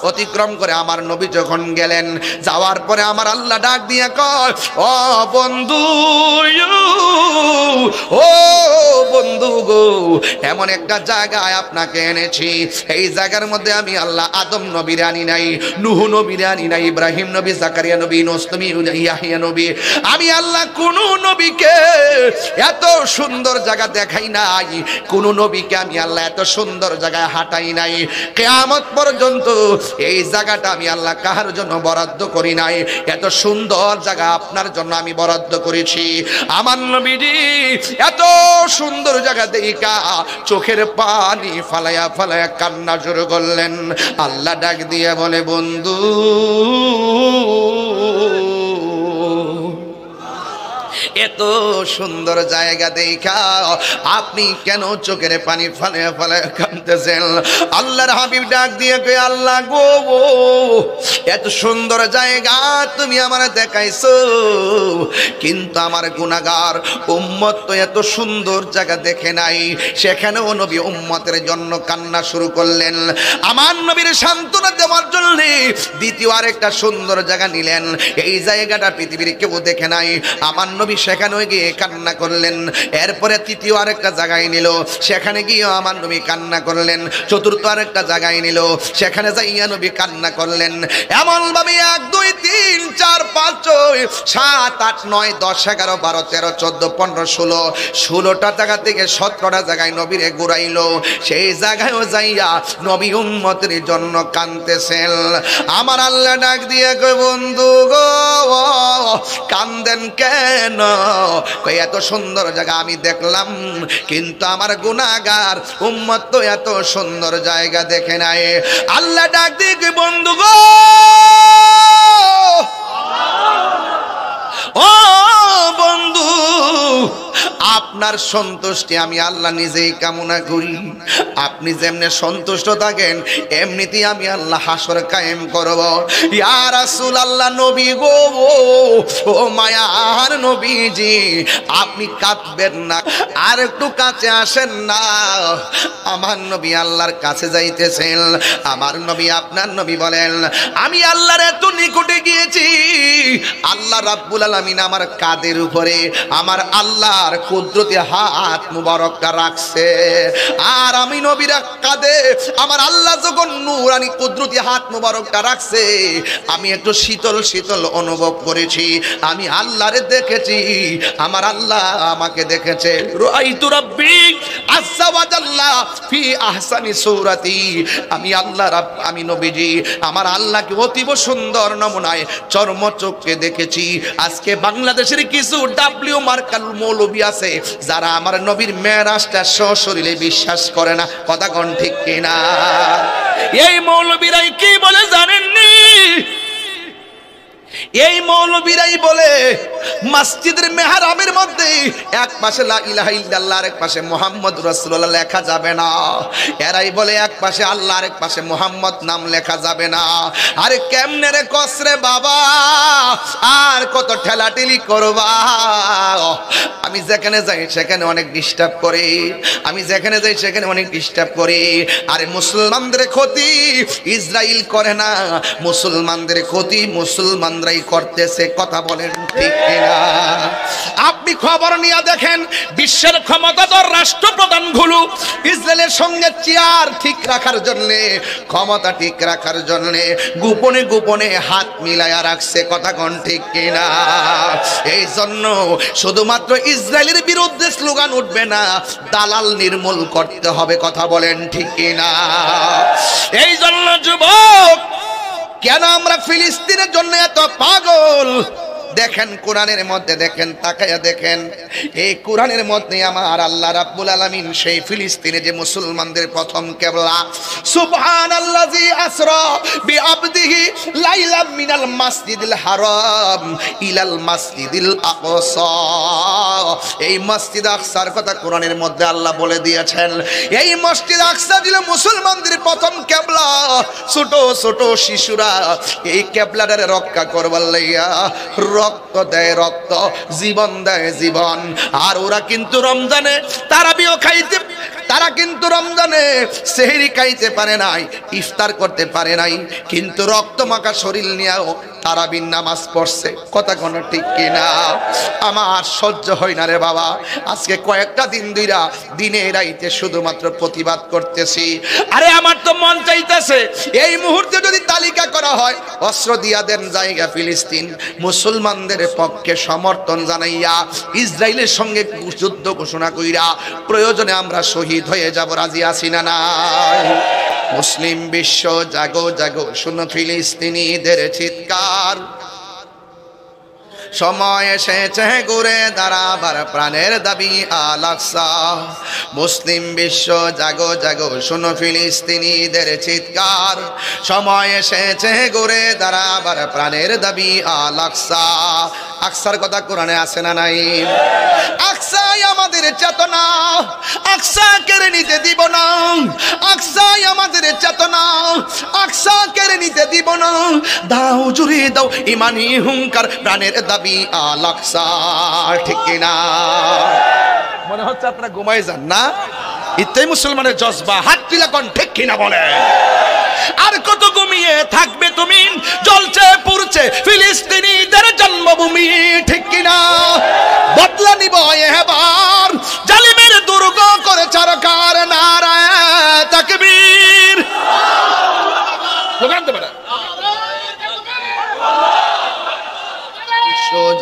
অতিক্রম করে আমার নবী যখন গেলেন যাওয়ার পরে আমার আল্লাহ ডাক দিয়ে কয় ও বন্ধু গো এমন একটা জায়গায় আপনাকে এনেছি এই জায়গার মধ্যে আমি আল্লাহ আদম নবীর আনি নাই নূহ নবীর আনি নাই ইব্রাহিম নবী জাকারিয়া নবী ইউনূস নবী ইয়াহইয়া নবী আমি আল্লাহ কোন নবীকে এত সুন্দর জায়গা দেখাই নাই কোন নবীকে আমি আল্লাহ এত সুন্দর জায়গায় হাঁটাই নাই কিয়ামত পর্যন্ত এই জায়গাটা আমি আল্লাহ কাহার জন্য বরাদ্দ করি নাই এত সুন্দর জায়গা আপনার জন্য আমি বরাদ্দ করেছি আমার নবীজি এত সুন্দর জায়গা দেখা চোখের পানি ফালায়া ফালায়া কান্না শুরু করলেন আল্লাহ ডাক দিয়ে বলে বন্ধু এত সুন্দর জায়গা দেখা আপনি কেন চোখের পানি ফেলে ফেলে কাঁদতেছেন? আল্লাহর হাবিব ডাক দিয়ে কই, আল্লাহ গো, এত সুন্দর জায়গা তুমি আমার দেখাইছো, কিন্তু আমার গুনাহগার উম্মত তো এত সুন্দর জায়গা দেখে নাই। সেখানেও নবী উম্মতের জন্য কান্না শুরু করলেন। আমার নবীর সান্ত্বনা দেওয়ার জন্য দ্বিতীয় আরেকটা সুন্দর জায়গা নিলেন। এই জায়গাটা পৃথিবীর কেউ দেখে নাই। আমার নবী সেখানেও গিয়ে কান্না করলেন। এরপরে তৃতীয় আরেকটা জায়গায় নিল, সেখানে গিয়ে আমার নবী কান্না করলেন। চতুর্থ আরেকটা জায়গায় নিল, সেখানে যাইয়া নবী কান্না করলেন। এমন ভাবে 1 2 3 4 5 6 7 8 9 10 11 12 13 14 15 16 16টা জায়গা থেকে 17টা জায়গায় নবীরে ঘুরাইলো। সেই জায়গায়ও যাইয়া নবী উম্মতের জন্য কাঁদতেছেন। আমার আল্লাহ ডাক দিয়ে কই, বন্ধু গো কান্দেন কেন? কই, এত সুন্দর জায়গা আমি দেখলাম, কিন্তু আমার গুনাহগার উম্মত তো এত সুন্দর জায়গা দেখে নাই। আল্লাহ ডাক দিয়ে কই, বন্ধু গো, ও বন্ধু, আপনার সন্তুষ্টি আমি আল্লাহ নিজেই কামনা করি। আপনি যেমনে সন্তুষ্ট থাকেন এমনিতেই আমি আল্লাহ হাসর কায়েম করব। ইয়া রাসূলুল্লাহ, নবী গো, ও মায়ার নবীজি, আপনি কাঁদবেন না, আর একটু কাছে আসেন না। আমার নবী আল্লাহর কাছে যাইতেছেন। আমার নবী, আপনার নবী বলেন, আমি আল্লাহর এত নিকটে গিয়েছি, আল্লাহ রাব্বুল আলামিন আমার কাঁধের উপরে আমার আল্লাহর কুদরতি হাত মুবারকটা রাখছে। আর আমি নবীর কাঁধে আমার আল্লাহ যখন নূরানি কুদরতি হাত মুবারকটা রাখছে, আমি একটু শীতল শীতল অনুভব করেছি। আমি আল্লাহরে দেখেছি, আমার আল্লাহ আমাকে দেখেছে। রাআইতু রাব্বি আযজা ওয়া জাল্লা ফি আহসানি সূরাতি। আমি আল্লাহ আমি নবীজি আমার আল্লাহকে অতীব সুন্দর নমুনায় চর্মচক্ষে দেখেছি। আজকে বাংলাদেশের কিছু ডাব্লিউ মার্কাল মৌলবী আছে যারা আমার নবীর মেরাজটা সশরীরে বিশ্বাস করে না। কথা কোন ঠিক কিনা? এই মৌলবীরাই কি বলে জানেননি? এই মৌলবীরাই বলে মসজিদের মেহরাবের মধ্যে এক পাশে লা ইলাহা ইল্লাল্লাহ আর এক পাশে মুহাম্মদুর রাসূলুল্লাহ লেখা যাবে না। এরাই বলে এক পাশে আল্লাহ আর এক পাশে মুহাম্মদ নাম লেখা যাবে না। আরে কেমনে রে কসরে বাবা, আর কত ঠেলাঠেলি করবা? আমি যেখানে যাই সেখানে অনেক ডিস্টার্ব করে, আমি যেখানে যাই সেখানে অনেক ডিস্টার্ব করে। আরে মুসলমানদের ক্ষতি ইসরায়েল করে না, মুসলমানদের ক্ষতি মুসলমানরাই করতেছে। কথা বলেন ঠিক কিনা? আপনি খবর নিয়ে দেখেন, বিশ্বের ক্ষমতাধর রাষ্ট্রপ্রধানগুলো ইসরায়েলের সঙ্গে চেয়ার ঠিক রাখার জন্য, ক্ষমতা ঠিক রাখার জন্য গোপনে গোপনে হাত মিলায়া রাখছে। কথা কোন ঠিক কিনা? এই জন্য শুধুমাত্র ইসরায়েলের বিরুদ্ধে স্লোগান উঠবে না, দালাল নির্মূল করতে হবে। কথা বলেন ঠিক কিনা? এই জন্য যুবক, কেন আমরা ফিলিস্তিনের জন্য এত পাগল? দেখেন কোরআনের মধ্যে, দেখেন তাকায়া দেখেন, এই কোরআনের মধ্যে আমার আল্লাহ রাব্বুল আলামিন সেই ফিলিস্তিনে যে মুসলমানদের প্রথম কিবলা, সুবহানাল্লাযী আসরা বিআবদিহি লাইলাম মিনাল মাসজিদিল হারাম ইলাল মাসজিদিল আকসা। এই মসজিদ আকসার কথা কোরআনের মধ্যে আল্লাহ বলে দিয়েছেন। এই মসজিদ আকসা ছিল মুসলমানদের প্রথম কিবলা। ছোট ছোট শিশুরা এই কিবলাটারে রক্ষা করবার লাইয়া রক্ত দেয় রক্ত, জীবন দেয় জীবন। আর ওরা কিন্তু রমজানে তারাবিও খাইতে, তারা কিন্তু রমজানে সেহরি খাইতে পারে নাই, ইফতার করতে পারে নাই, কিন্তু রক্ত মাখা শরীর নিয়েও তারাবির নামাজ পড়ছে। কথা কোনো ঠিক কিনা? আমার সহ্য হয় না রে বাবা। আজকে কয়েকটা দিন ধইরা দিনে রাইতে শুধুমাত্র প্রতিবাদ করতেছি। আরে আমার তো মন চাইতেছে এই মুহূর্তে যদি তালিকা করা হয়, অস্ত্র দিয়া দেন জায়গা ফিলিস্তিন, মুসলমানদের পক্ষে সমর্থন জানাইয়া ইসরায়েলের সঙ্গে যুদ্ধ ঘোষণা কইরা প্রয়োজনে আমরা শহীদ হয়ে যাব। রাজি আছি না নাই? মুসলিম বিশ্ব জাগো জাগো, শুনো ফিলিস্তিনিদের চিৎকার। সময় এসেছে ঘুরে দাঁড়াবার প্রাণের দাবি আল আকসা। মুসলিম বিশ্ব জাগো জাগো, শুনো ফিলিস্তিনিদের চিৎকার। সময় এসেছে ঘুরে দাঁড়াবার প্রাণের দাবি আল আকসা। আকসার কথা কোরআনে আছে না নাই? আকসাই আমাদের চেতনা, আকসা কেড়ে নিতে দিব না। আকসাই আমাদের চেতনা, আকসা কেড়ে নিতে দিব না। দাও জুড়ে দাও ইমানি হুঙ্কার, প্রাণের দাবি আল আকসা। ঠিক কিনা? মনে হচ্ছে আপনারা ঘুমাই যান না? ইত্যাই মুসলমানের জজবা। হাত তুলে কোন ঠিক কিনা বলে? আর কত ঘুমিয়ে থাকবে তুমি? জ্বলছে পুড়ছে ফিলিস্তিনিদের জন্মভূমি। ঠিক কিনা? বদলা নিব এবার, জালিমের দুর্গ করে চরকার। নারায়ে তাকবীর।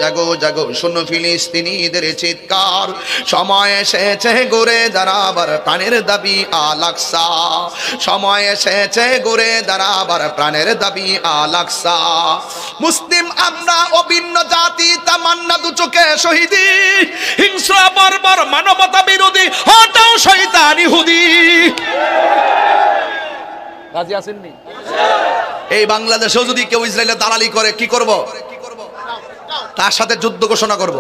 জাগো জাগো শোনো ফিলিস্তিনিদের চিৎকার, সময় এসেছে ঘুরে দাঁড়াবার, প্রাণের দাবি আল আকসা। সময় এসেছে ঘুরে দাঁড়াবার, প্রাণের দাবি আল আকসা। মুসলিম আমরা অভিন্ন জাতি, তামান্না দু চোখে শহীদি, হিংস্র বর্বর মানবতা বিরোধী, হটাও শয়তান ইহুদি। রাজি আছেননি? এই বাংলাদেশেও যদি কেউ ইসরায়েলের দালালি করে কি করব? তার সাথে যুদ্ধ ঘোষণা করব।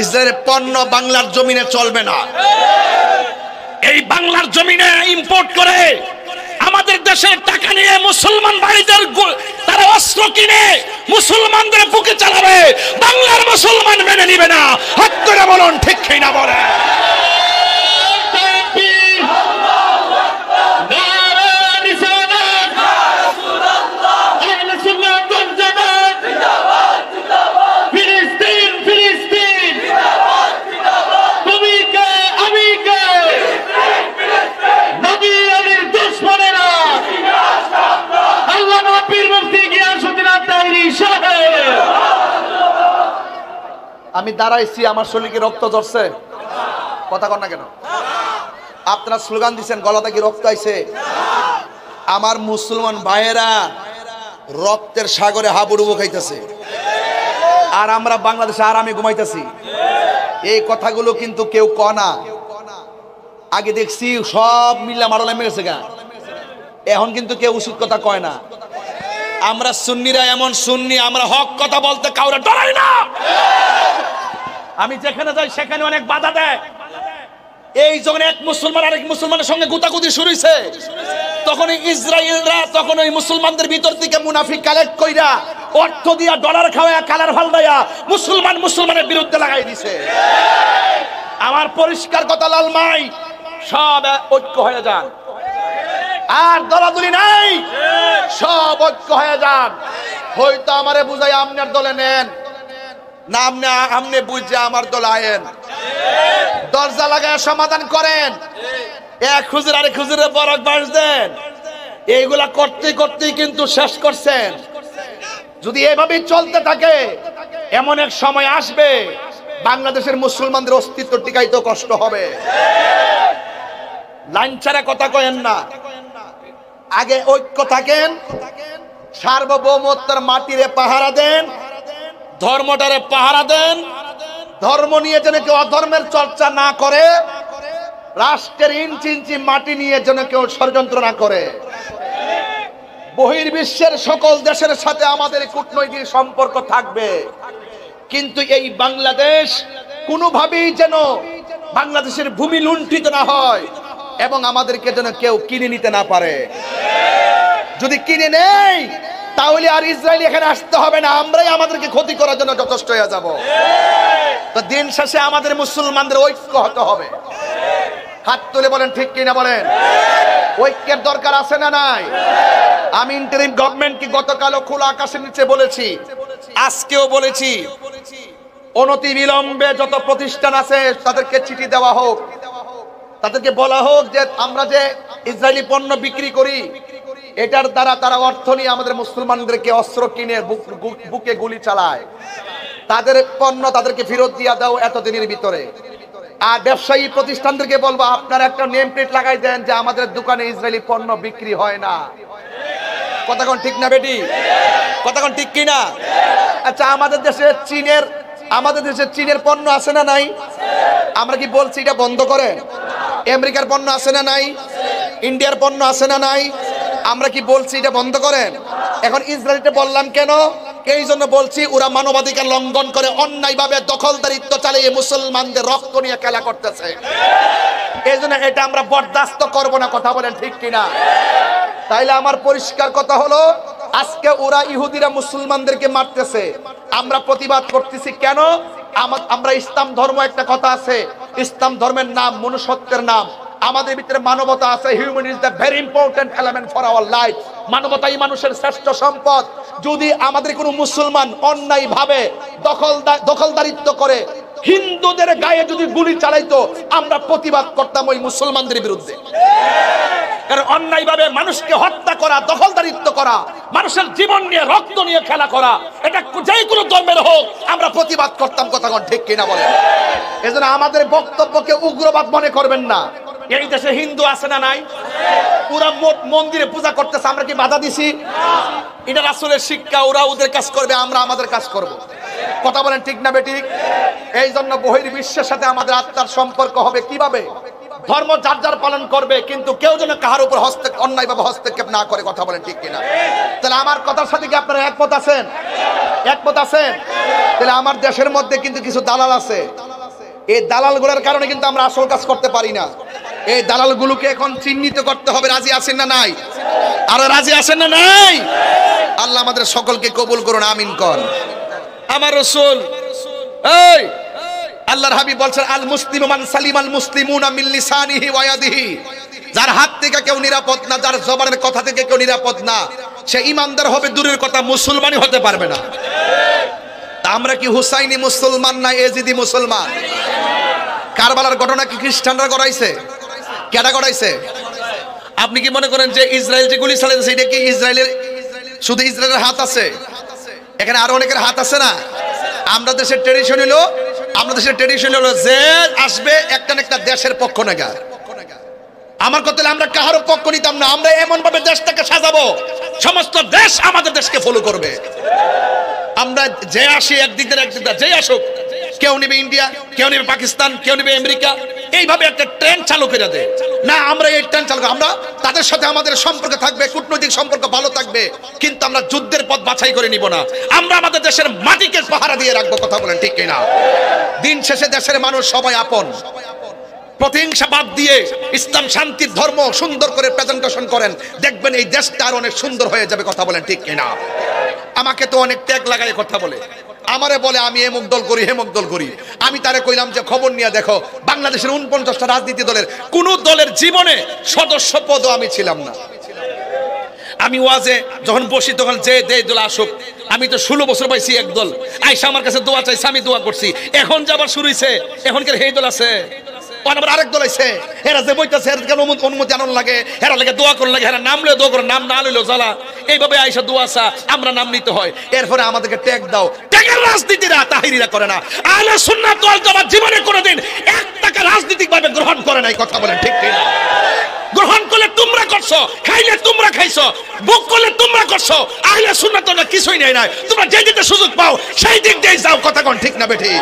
ইসরায়েলের পণ্য বাংলার জমিনে চলবে না। এই বাংলার জমিনে ইম্পোর্ট করে আমাদের দেশের টাকা নিয়ে মুসলমান ভাইদের তারা অস্ত্র কিনে মুসলমানদের বুকে চালাবে, বাংলার মুসলমান মেনে নিবে না। হাত করে বলুন ঠিক কিনা বলে? আমি দাঁড়াইছি, আমার শরীরে কি রক্ত ঝরছে? কথা কন না কেন? আপনারা স্লোগান দিচ্ছেন, গলাতে কি রক্ত আইছে? আমার মুসলমান ভাইয়েরা রক্তের সাগরে হাবুডুবু খাইতেছে, আর আমরা বাংলাদেশে আরামে ঘুমাইতেছি। এই কথাগুলো কিন্তু কেউ কয় না। আগে দেখছি সব মিল্লা মারলে মেরেছে গা, এখন কিন্তু কেউ উচিত কথা কয় না। আমরা সুন্নিরা এমন সুন্নি, আমরা হক কথা বলতে কাউরে ডরাই না। আমি যেখানে যাই সেখানে অনেক বাধা দেয়। এই যখন এক মুসলমান আরেক মুসলমানের সঙ্গে গুতাগুতি শুরু হইছে, তখন ইসরায়েলরা তখন ওই মুসলমানদের ভিতর থেকে মুনাফিক কালেক্ট কইরা অর্থ দিয়া ডলার খাওয়া কালার ফালদাইয়া মুসলমানের বিরুদ্ধে লাগাই দিছে। আমার পরিষ্কার কথা, লালমাই সব ঐক্য হয়ে যান, আর দলাদলি নাই, সব ঐক্য হয়ে যান। হয়তো আমারে বুঝাই আপনার দলে নেন না, আমনে বুঝে আমার দলে আয়েন, দরজা লাগায় সমাধান করেন। এক হুজুর আরেক হুজুরের বরক বাস দেন, এইগুলা করতে করতেই কিন্তু শেষ করছেন। যদি এভাবে চলতে থাকে, এমন এক সময় আসবে বাংলাদেশের মুসলমানদের অস্তিত্ব টিকাইতে কষ্ট হবে। লাইন ছাড়া কথা কয়েন না, আগে ঐক্য থাকেন, সার্বভৌমত্বের মাটিরে পাহারা দেন, ধর্মটারে পাহারা দেন। ধর্ম নিয়ে যেন কেউ অধর্মের চর্চা না করে, রাষ্ট্রের ইঞ্চি ইঞ্চি মাটি নিয়ে যেন কেউ ষড়যন্ত্র না করে। বহির্বিশ্বের সকল দেশের সাথে আমাদের কূটনৈতিক সম্পর্ক থাকবে, কিন্তু এই বাংলাদেশ কোনোভাবেই যেন বাংলাদেশের ভূমি লুণ্ঠিত না হয় এবং আমাদেরকে যেন কেউ কিনে নিতে না পারে। যদি কিনে নেই, তাহলে আর ইসরায়েল এখানে আসতে হবে না, আমরাই আমাদেরকে ক্ষতি করার জন্য যথেষ্ট হয়ে যাব। তো দিন শেষে আমাদের মুসলমানদের ঐক্য হতে হবে। হাত তুলে বলেন ঠিক কিনা বলেন? ঐক্যের দরকার আছে না নাই? আমি ইন্টারিম গভর্নমেন্টকে গতকালও খোলা আকাশের নিচে বলেছি, আজকেও বলেছি, অনতি বিলম্বে যত প্রতিষ্ঠান আছে তাদেরকে চিঠি দেওয়া হোক, তাদেরকে বলা হোক যে আমরা যে ইসরায়েলি পণ্য বিক্রি করি, এটার দ্বারা তারা অর্থ নিয়ে আমাদের মুসলমানদেরকে অস্ত্র কিনে বুকে গুলি চালায়, তাদের পণ্য তাদেরকে ফেরত দিয়ে দাও এতদিনের ভিতরে। আর ব্যবসায়ী প্রতিষ্ঠানদেরকে বলবো, আপনারা একটা নেম প্লেট লাগাই দেন যে আমাদের দোকানে ইসরায়েলি পণ্য বিক্রি হয় না। কথা কোন ঠিক না বেটি? কথা কোন ঠিক কিনা? আচ্ছা, আমাদের দেশে চীনের পণ্য আছে না নাই? আমরা কি বলছি এটা বন্ধ করেন? আমেরিকার পণ্য আছে না নাই? ইন্ডিয়ার পণ্য আছে না নাই? আমরা কি বলছি এটা বন্ধ করেন? এখন ইসরায়েলটা বললাম কেন? এই জন্য বলছি ওরা মানবাধিকার লঙ্ঘন করে অন্যায়ভাবে দখলদারিত্ব চালিয়ে মুসলমানদের রক্ত নিয়ে খেলা করতেছে। এই জন্য এটা আমরা বরদাস্ত করব না, কথা বলেন ঠিক কিনা? তাইলে আমার পরিষ্কার কথা হলো, আজকে ওরা ইহুদিরা মুসলমানদেরকে মারতেছে, আমরা প্রতিবাদ করতেছি কেন? আমরা ইসলাম ধর্ম, একটা কথা আছে, ইসলাম ধর্মের নাম মনুষ্যত্বের নাম। আমাদের ভিতরে মানবতা আছে। Human is the very important element for our life. মানবতাই মানুষের শ্রেষ্ঠ সম্পদ। যদি আমাদের কোনো মুসলমান অন্যায়ভাবে দখলদারিত্ব করে হিন্দুদের গায়ে যদি গুলি চালাইতো, আমরা প্রতিবাদ করতাম ওই মুসলমানদের বিরুদ্ধে। কারণ অন্যায়ভাবে মানুষকে হত্যা করা, দখলদারিত্ব করা, মানুষের জীবন নিয়ে রক্ত নিয়ে খেলা করা, এটা যে কোনো ধর্মের হোক আমরা প্রতিবাদ করতাম, কথা ঠিক কিনা বলেন? এজন্য আমাদের বক্তব্যকে উগ্রবাদ মনে করবেন না। এই দেশে হিন্দু আছে না নাই? ওরা মন্দিরে পূজা করতেছে, আমরা কি বাধা দিছি? এটা রাসূলের শিক্ষা, ওরা ওদের কাজ করবে, আমরা আমাদের কাজ করব। কথা বলেন ঠিক না বেঠিক? এই জন্য বহির্বিশ্বের সাথে আমাদের আত্মার সম্পর্ক হবে কিভাবে? ধর্ম যার যার পালন করবে, কিন্তু কেউ যেন কাহার উপর অন্যায়ভাবে হস্তক্ষেপ না করে, কথা বলেন ঠিক কিনা? তাহলে আমার কথার সাথে কি আপনারা একমত আছেন? একমত আছেন? তাহলে আমার দেশের মধ্যে কিন্তু কিছু দালাল আছে। এই দালালগুলোর কারণে কিন্তু আমরা আসল কাজ করতে পারি না। এই দালালগুলোকে এখন চিহ্নিত করতে হবে। রাজি আছেন না নাই? আর রাজি আছেন না নাই? আল্লাহ আমাদের সকলকে কবুল করুন, আমিন কর। আমার রাসূল, এই আল্লাহর হাবিব বলছেন, আল মুসলিমু মান সালিমাল মুসলিমুনা মিন লিসানিহি ওয়া ইয়াদিহি। যার হাত থেকে কেউ নিরাপদ না, যার জবানের কথা থেকে কেউ নিরাপদ না, সে ঈমানদার হবে দূরের কথা, মুসলমানই হতে পারবে না। তা আমরা কি হুসাইনি মুসলমান না এজিদি মুসলমান? কারবালার ঘটনা কি খ্রিস্টানরা করাইছে? কেডা করাইছে? আপনি কি মনে করেন যে ইসরায়েল যে গুলি চালাইছে এটা কি ইসরায়েলের, শুধু ইসরায়েলের হাত আছে? এখানে আরো অনেকের হাত আছে না? আমরা দেশের ট্রেডিশন হলো, যে আসবে একটা না একটা দেশের পক্ষ নেগা। আমার কথা হলো আমরা কাহারও পক্ষ নিতাম না। আমরা এমন ভাবে দেশটাকে সাজাবো, সমস্ত দেশ আমাদের দেশকে ফলো করবে। আমরা যে আসি একদিক দিয়ে যে আসুক, কেউ নেবে ইন্ডিয়া, কেউ নেবে পাকিস্তান, কেউ নেবে আমেরিকা, এইভাবে একটা ট্রেন্ড চালু করে দেয় না। আমরা এই ট্রেন্ড চালু, আমরা তাদের সাথে আমাদের সম্পর্ক থাকবে, কূটনৈতিক সম্পর্ক ভালো থাকবে, কিন্তু আমরা যুদ্ধের পথ বাছাই করে নিব না। আমরা আমাদের দেশের মাটিকে পাহারা দিয়ে রাখবো, কথা বলেন ঠিক কিনা? দিন শেষে দেশের মানুষ সবাই আপন। প্রতিহিংসা বাদ দিয়ে ইসলাম শান্তির ধর্ম সুন্দর করে প্রেজেন্টেশন করেন, দেখবেন এই দেশটা আর অনেক সুন্দর হয়ে যাবে, কথা বলেন ঠিক কিনা? আমাকে তো অনেক ট্যাগ লাগায় কথা বলে, আমারে বলে আমি এমুক দল করি, হেমুক দল করি। আমি তারে কইলাম যে খবর নিয়ে দেখো, বাংলাদেশের 49টা রাজনীতি দলের কোন দলের জীবনে সদস্য পদও আমি ছিলাম না। আমি ওয়াজে যখন বসি তখন যে দল আসুক, আমি তো 16 বছর পাইছি এক দল আইসা আমার কাছে দোয়া চাইছে, আমি দোয়া করছি। এখন যাবার শুরু হইছে, এখনকার এই দল আছে, আরেক দল আছে, হেরা যে বইতাছে, অনুমতি আনন্দ লাগে, হেরা লাগে দোয়া করার লাগে, হেরা নাম লইলে দোয়া করে, নাম না লইলেও জ্বালা। এইভাবে আইসা দোয়া চা, আমরা নাম নিতে হয়। এরপরে আমাদেরকে ট্যাগ দাও। ট্যাগের রাজনীতিরা তাহিরিরা করে না। আহলে সুন্নাত ওয়াল জামাত জীবনে কোনোদিন এক টাকা রাজনীতিকভাবে গ্রহণ করে নাই, কথা বলেন ঠিক কিনা? গ্রহণ করলে তোমরা করছো, খাইলে তোমরা খাইছো, বুক করলে তোমরা করছো। আহলে সুন্নাত ওয়াল কিছুই নাই নাই, তোমরা যে দিকে সুযোগ পাও সেই দিক দিয়ে যাও, কথা কোন ঠিক না বেঠি?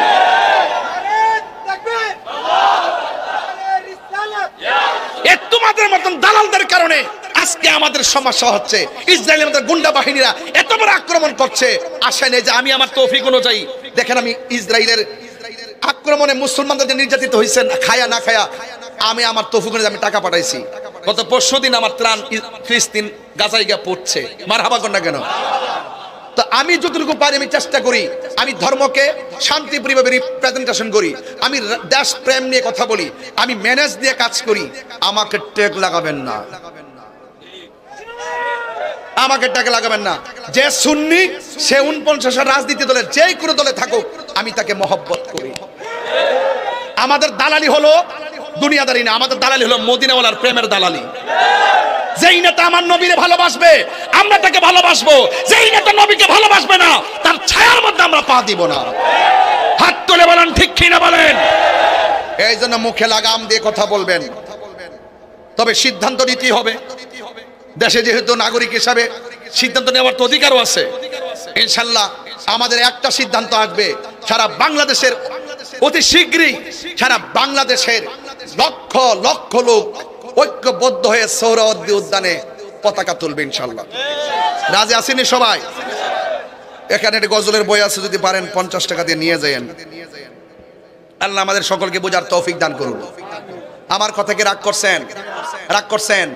তোমাদের মতন দালালদের কারণে আজকে আমাদের সমস্যা হচ্ছে। ইসরায়েলের আমাদের গুন্ডা বাহিনীরা এত বড় আক্রমণ করছে। আসেন এই যে আমি আমার তৌফিক অনুযায়ী দেখেন, আমি ইসরায়েলের আক্রমণে মুসলমানদের যে নির্যাতিত হয়েছেন খায়া না খায়া, আমি আমার তৌফিক অনুযায়ী আমি টাকা পাঠাইছি। গত পরশুদিন আমার ত্রাণ ফিলিস্তিন গাজায় গিয়ে পড়ছে, মারহাবা কর না কেন? তো আমি যতটুকু পারি আমি চেষ্টা করি, আমি ধর্মকে শান্তিপ্রিয়ভাবে রিপ্রেজেন্টেশন করি, আমি দেশ প্রেম নিয়ে কথা বলি, আমি ম্যানেজ দিয়ে কাজ করি। আমাকে ট্যাগ লাগাবেন না, আমাকে ট্যাগ লাগাবেন না। যে সুন্নি সে 49 রাজনীতি দলের যে কোনো দলে থাকুক, আমি তাকে মহব্বত করি। আমাদের দালালি হলো দুনিয়াদারি না, আমাদের দালালি হলো মদিনাওয়ালার প্রেমের দালালি। যেই নেতা আমার নবীরে ভালোবাসবে আমরা তাকে ভালোবাসবো, যেই নেতা নবীকে ভালোবাসবে না তার ছায়ার মধ্যে আমরা পা দিব না। হাত তুলে বলেন ঠিক কিনা বলেন? এই জন্য মুখে লাগাম দিয়ে কথা বলবেন, তবে সিদ্ধান্ত নিতেই হবে। দেশে যেহেতু নাগরিক হিসাবে সিদ্ধান্ত নেওয়ার তো অধিকারও আছে। ইনশাল্লাহ আমাদের একটা সিদ্ধান্ত আসবে, সারা বাংলাদেশের অতি শীঘ্রই সারা বাংলাদেশের লক্ষ লক্ষ লোক ঐক্যবদ্ধ হয়ে সোহরাওয়ার্দী উদ্যানে পতাকা তুলবে ইনশাল্লাহ। রাজি আসেনি সবাই? এখানে একটা গজলের বই আছে, যদি পারেন 50 টাকা দিয়ে নিয়ে যায়েন। আল্লাহ আমাদের সকলকে বোঝার তৌফিক দান করুন। আমার কথা কি রাগ করছেন? রাগ করছেন?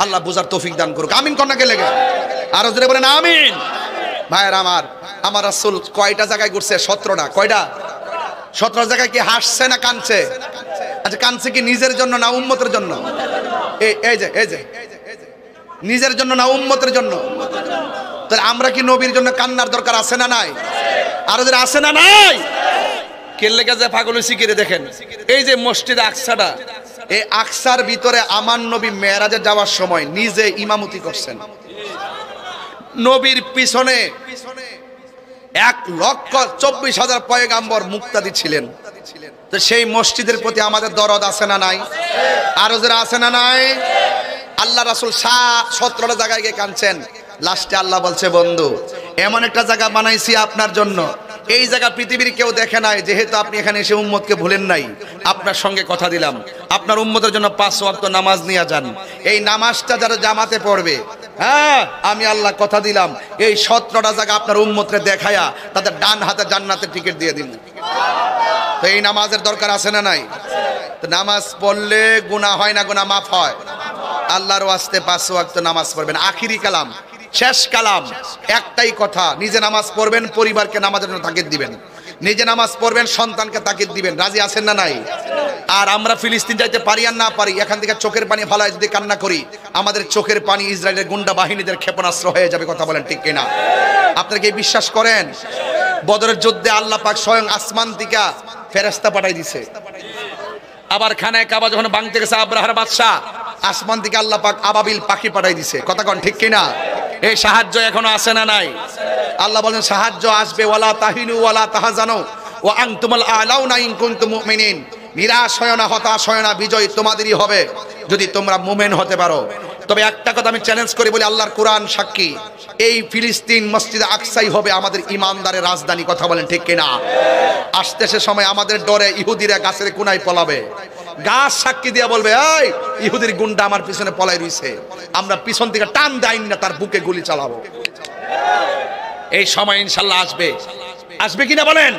আল্লাহ বোঝার তৌফিক দান করুক। আমিন কন্যাকে লেগে আরো জোরে বলেন আমিন। ভাইয়ের আমার রাসূল কয়টা জায়গায় ঘুরছে? 17টা। কয়টা? 17 জায়গায় কি হাসছে না কাঁদছে? আচ্ছা, কাঁদছে কি নিজের জন্য না উম্মতের জন্য? এই যে নিজের জন্য না উম্মতের জন্য? তাহলে আমরা কি নবীর জন্য কান্নার দরকার আছে না নাই? আরো যারা আছে না নাই? কেল্লে গেছে পাগল শিখিয়ে দেখেন, এই যে মসজিদ আকসাটা, এই আকসার ভিতরে আমার নবী মেরাজে যাওয়ার সময় নিজে ইমামতি করছেন। নবীর পিছনে 1,24,000 পয়গাম্বর মুক্তাদি ছিলেন। তো সেই মসজিদের প্রতি আমাদের দরদ আছে না নাই? আরো যারা আছে না নাই? আল্লাহ রাসূল 17টা জায়গায় গিয়ে কাঁদছেন। লাস্টে আল্লাহ বলছে, বন্ধু এমন একটা জায়গা বানাইছি আপনার জন্য, এই জায়গা পৃথিবীর কেউ দেখে নাই। যেহেতু আপনি এখানে এসে উম্মতকে ভুলেন নাই, আপনার সঙ্গে কথা দিলাম, আপনার উম্মতের জন্য 5 ওয়াক্ত নামাজ নিয়ে যান। এই নামাজটা যারা জামাতে পড়বে, হ্যাঁ আমি আল্লাহ কথা দিলাম, এই 17টা জায়গা আপনার উম্মতকে দেখায়া তাদের ডান হাতে জান্নাতের টিকিট দিয়ে দিন। তো এই নামাজের দরকার আছে না নাই? তো নামাজ পড়লে গুনাহ হয় না, গুনাহ মাফ হয়। আল্লাহর ওয়াস্তে 5 ওয়াক্ত নামাজ পড়বেন। আখিরি কালাম, শেষ কালাম, একটাই কথা, নিজে নামাজ পড়বেন, পরিবারকে নামাজের জন্য তাকিদ দিবেন। নিজে নামাজ পড়বেন, সন্তানকে তাকিদ দিবেন। রাজি আছেন না নাই? আর আমরা ফিলিস্তিন যাইতে পারি আর না পারি, এখান থেকে চোখের পানি ফালায় যদি কান্না করি, আমাদের চোখের পানি ইসরায়েলের গুন্ডা বাহিনীদের ক্ষেপণাস্ত্র হয়ে যাবে। কথা বলেন ঠিক কিনা? আপনারা কি বিশ্বাস করেন? বদরের যুদ্ধে আল্লাহ পাক স্বয়ং আসমান থেকে ফেরেশতা পাঠাই দিছে। আবার খানায় কাবা যখন ভাঙতে গেছে আব্রাহার বাদশা, আসমান থেকে আল্লাহ পাক আবাবিল পাখি পাঠাই দিছে। কথা কোন ঠিক কিনা? এই সাহায্য এখনো আসে না নাই? আল্লাহ বলেন সাহায্য আসবে, ওয়ালা তাহিনু ওয়ালা তাহজানু ওয়া আনতুমুল আলাউনা ইন কুনতুম মুমিনিন। নিরাশ হয় না, হতাশ হয় না, বিজয় তোমাদেরই হবে যদি তোমরা মুমিন হতে পারো। তবে একটা কথা আমি চ্যালেঞ্জ করি বলি, আল্লাহর কোরআন সাক্ষী, এই ফিলিস্তিন মসজিদে আকসাই হবে আমাদের ইমানদারের রাজধানী। কথা বলেন ঠিক কিনা? আসতে সে সময় আমাদের ডরে ইহুদিরা গাছের কোনায় পলাবে। গাছ সাক্ষী দিয়া বলবে, এই ইহুদির গুন্ডা আমার পিছনে পলাই রইছে, আমরা পিছন থেকে টান দেয় না, তার বুকে গুলি চালাবো। এই সময় ইনশাআল্লাহ আসবে। আসবে কিনা বলেন?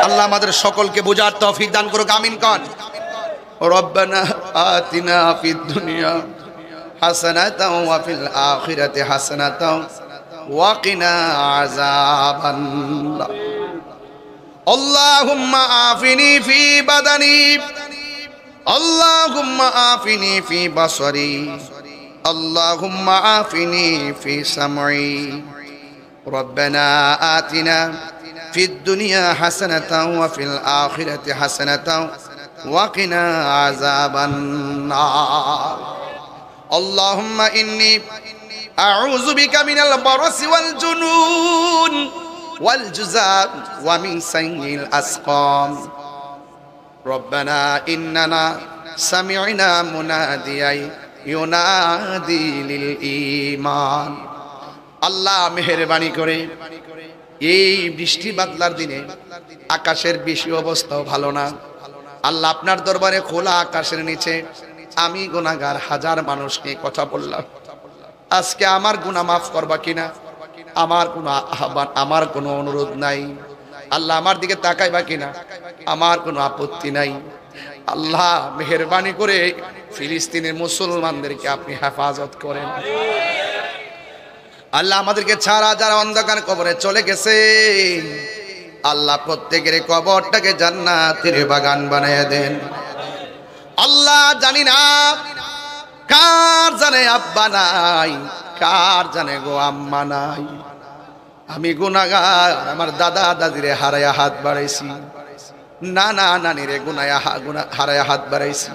আল্লাহ আমাদের সকলকে বোঝার তৌফিক দান করুক। আমিন কন। রব্বানা আতিনা ফিদ দুনিয়া হাসানাতাও ওয়া ফিল আখিরাতি হাসানাতাও ওয়া কিনা আযাবান্নার। আল্লাহুম্মা আফিনি ফি বাদানি, আল্লাহুম্মা আফিনি ফি বাসরি, আল্লাহুম্মা আফিনি ফি সামঈ। রব্বানা আতিনা ফিদ দুনিয়া হাসানাতাও ওয়া ফিল আখিরাতি হাসানাতাও ওয়া কিনা আযাবান্নার। আল্লাহুম্মা ইন্নী আউযু বিকা মিনাল বারাসি ওয়াল জুনুন ওয়াল জুযাম ওয়া মিন সাইয়িল আসকাম। রব্বানা ইন্নানা সামি'না মুনাদিয়াই ইউনাদি লিল ঈমান। আল্লাহ মেহেরবানি করে এই বৃষ্টি বাদলার দিনে আকাশের বেশি অবস্থাও ভালো না। আল্লাহ আপনার দরবারে খোলা আকাশের নিচে আমি গুনাহগার হাজার মানুষকে কথা বললাম, আজকে আমার গুনাহ মাফ করবা কিনা? আমার কোনো আহ্বান, আমার কোনো অনুরোধ নাই। আল্লাহ আমার দিকে তাকাইবা কিনা? আমার কোনো আপত্তি নাই। আল্লাহ মেহেরবানি করে ফিলিস্তিনের মুসলমানদেরকে আপনি হেফাজত করেন। আল্লাহ আমাদেরকে ছাড়া যারা অন্ধকার কবরে চলে গেছে, আল্লাহ প্রত্যেকের কবরটাকে জান্নাতের বাগান বানিয়ে দেন। আল্লাহ জানি না কার জানে আব্বা নাই, কার জানে গো আম্মা নাই। আমি গুনাহগার, আমার দাদা দাদিরে হারায়া হাত বাড়াইছি, নানা নানিরে হারায়া হাত বাড়াইছি,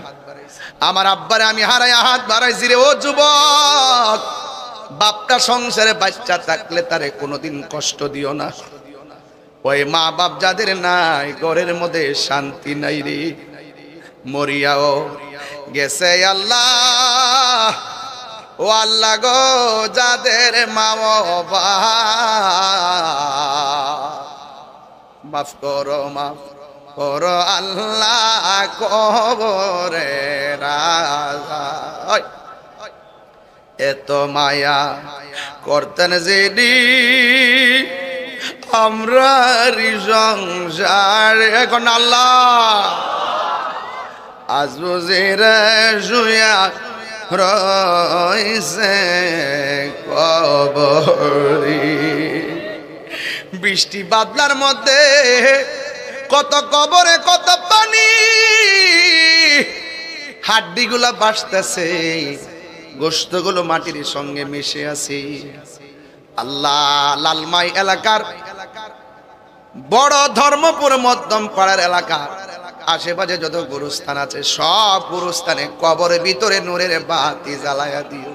আমার আব্বারে আমি হারায়া হাত বাড়াইছি রে। ও যুবক, বাপটা সংসারে বাচ্চা থাকলে তারে কোনোদিন কষ্ট দিও না। ওই মা বাপ যাদের নাই, ঘরের মধ্যে শান্তি নাই রে। মরিয়াও গেছে আল্লাহ, ও আল্লাহ গো, যাদের মা বাবা মাফ করো, মাফ করো আল্লাহ, কবরে রাজা এত মায়া করতেন যিনি, আমরারি সংসার এখন আল্লাহ আজ বুঝিরা শুয়া রইছে কবরে। বৃষ্টি বাদলার মধ্যে কত কবরে কত পানি, হাড্ডিগুলা বাসতেছে, গোশতগুলো মাটির সঙ্গে মিশে আছে। আল্লাহ, লালমাই এলাকার বড় ধর্মপুর মধ্যম পাড়ার এলাকা আশেপাশে যত গুরুস্থান আছে সব গুরুস্থানে কবরের ভিতরে নূরের বাতি জ্বালায়া দিও।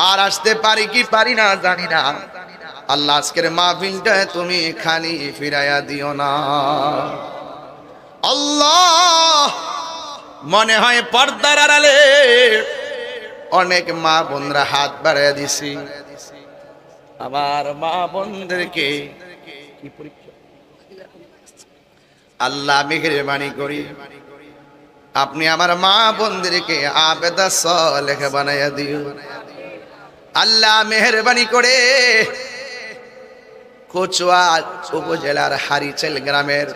আর আসতে পারি কি পারি না জানি না, আল্লাহ আজকের মাহফিলটা তুমি খালি ফিরাইয়া দিও না। আল্লাহ, মনে হয় পর্দার আড়ালে অনেক মা বোনরা হাত বাড়াইয়া দিছি। আমার মা বোনদেরকে কি পরীক্ষা আল্লাহ মেহেরবানি করি আপনি আমার মা বোনদেরকে আবেদা সালেহ বানাইয়া দিও। আল্লাহ মেহেরবানি করে কচুয়া উপজেলার হারিচেল গ্রামের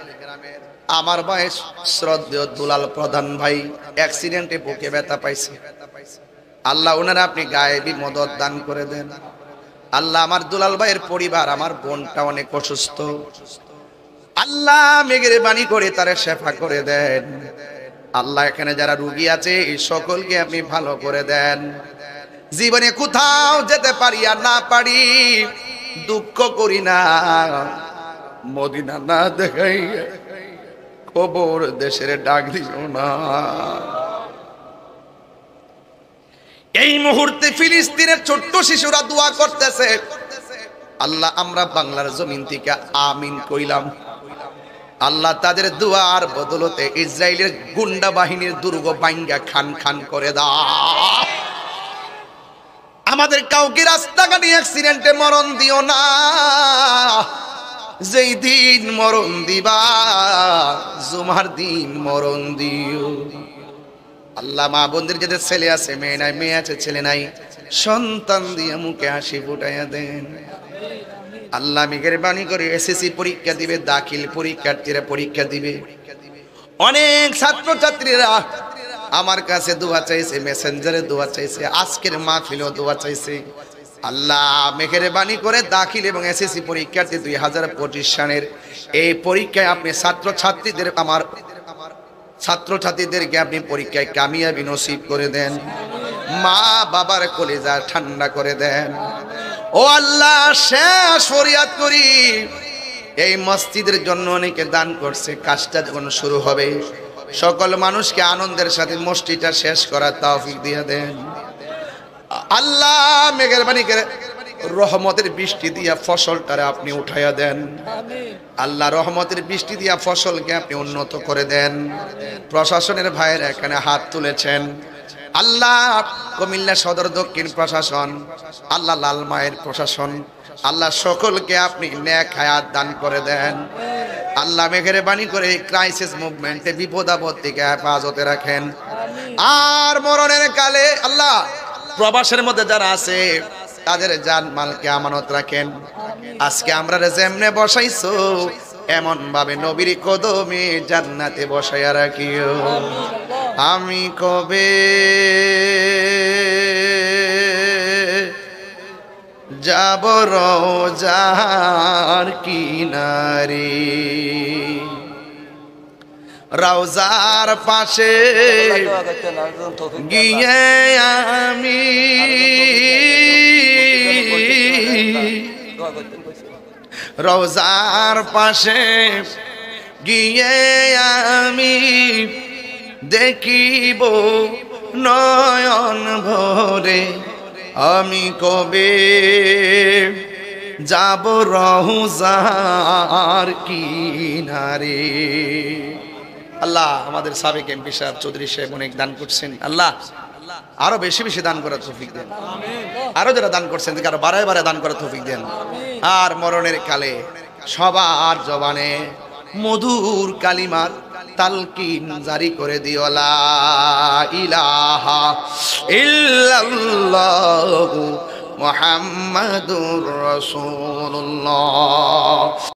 আমার বয়স শ্রদ্ধেয় দুলাল প্রধান ভাই অ্যাক্সিডেন্টে বুকে ব্যথা পাইছে। আল্লাহ ওনারা আপনি গায়েবী মদত দান করে দেন। আল্লাহ আমার দুলাল ভাইয়ের পরিবার, আমার বোনটা অনেক অসুস্থ, আল্লাহ মেহেরবানি করে তারে শেফা করে দেন। আল্লাহ এখানে যারা রোগী আছে এই সকলকে আপনি ভালো করে দেন। জীবনে কোথাও যেতে পারি আর না পারি দুঃখ করি না, মদিনা না দেখাই খবর দেশের ডাক দিও না। এই মুহূর্তে ফিলিস্তিনের ছোট্ট শিশুরা দোয়া করতেছে, আল্লাহ আমরা বাংলার জমিন থেকে আমিন কইলাম। আল্লাহ তাদের দোয়ার বদলতে ইসরায়েলের গুন্ডা বাহিনীর দুর্গ ভাঙ্গা খান খান করে দাও। আমাদের কাউকে রাস্তাঘাটে অ্যাক্সিডেন্টে মরণ দিও না। যেই দিন মরণ দিবা জুমার দিন মরণ দিও। আল্লাহ মা বোনদের যাদের ছেলে আছে মেয়ে নাই, মেয়ে আছে ছেলে নাই, সন্তান দিয়ে মুখে হাসি ফুটাইয়া দেন। আল্লাহ মেহেরবানি করে এসএসসি পরীক্ষা দিবে, দাখিল পরীক্ষার্থীরা পরীক্ষা দিবে, অনেক ছাত্রছাত্রীরা আমার কাছে দোয়া চাইছে, মেসেঞ্জারে দোয়া চাইছে, আজকের মাহফিলেও দোয়া চাইছে। আল্লাহ মেহেরবানি করে দাখিল এবং এসএসসি পরীক্ষার্থী 2025 সালের এই পরীক্ষায় আপনি ছাত্রছাত্রীদের আমার ছাত্রছাত্রীদেরকে আপনি পরীক্ষায় কামিয়াবি নসিব করে দেন। মা বাবার কলিজা ঠান্ডা করে দেন। ও আল্লাহ, শেষ ফরিয়াদ করি এই মসজিদের জন্য অনেকে দান করছে, কাজটা যখন শুরু হবে সকল মানুষকে আনন্দের সাথে মসজিদটা শেষ করার তৌফিক দিয়ে দেন। আল্লাহ মেহেরবানি করে রহমতের বৃষ্টি দিয়া ফসলটারে আপনি উঠাইয়া দেন। আল্লাহ রহমতের বৃষ্টি দিয়া ফসলকে আপনি উন্নত করে দেন। প্রশাসনের ভাইয়েরা এখানে হাত তুলেছেন, আল্লাহ কুমিল্লা সদর দক্ষিণ প্রশাসন, আল্লাহ লালমায়ের প্রশাসন, আল্লাহ সকলকে আপনি নেক হায়াত দান করে দেন। আল্লাহ মেহেরবানি করে ক্রাইসিস মুভমেন্টে বিপদ আপদ থেকে হেফাজতে রাখেন। আর মরণের কালে আল্লাহ প্রবাসের মধ্যে যারা আছে তাদের জান মালকে আমানত রাখেন। আজকে আমরা যেমনে বসাইছো এমন ভাবে নবীর কদমে জান্নাতে বসাইয়া রাখিও। আমি কবে যাব রওজার কিনারে, রওজার পাশে গিয়ে আমি রওজার পাশে গিয়ে আমি দেখিব নয়ন ভরে, আমি কবে যাব রওজার কিনারে। আল্লাহ আমাদের সাবেক এমপি সাহেব চৌধুরী সাহেব অনেক দান করছেন, আল্লাহ আরো বেশি বেশি দান করার তৌফিক দেন। আরো যারা দান করছেন আরো বারে বারে দান করার তৌফিক দেন। আর মরণের কালে সবার জবানে মধুর কালিমার তালকিন জারি করে দিও, লা ইলাহা ইল্লাল্লাহু মুহাম্মাদুর রাসূলুল্লাহ।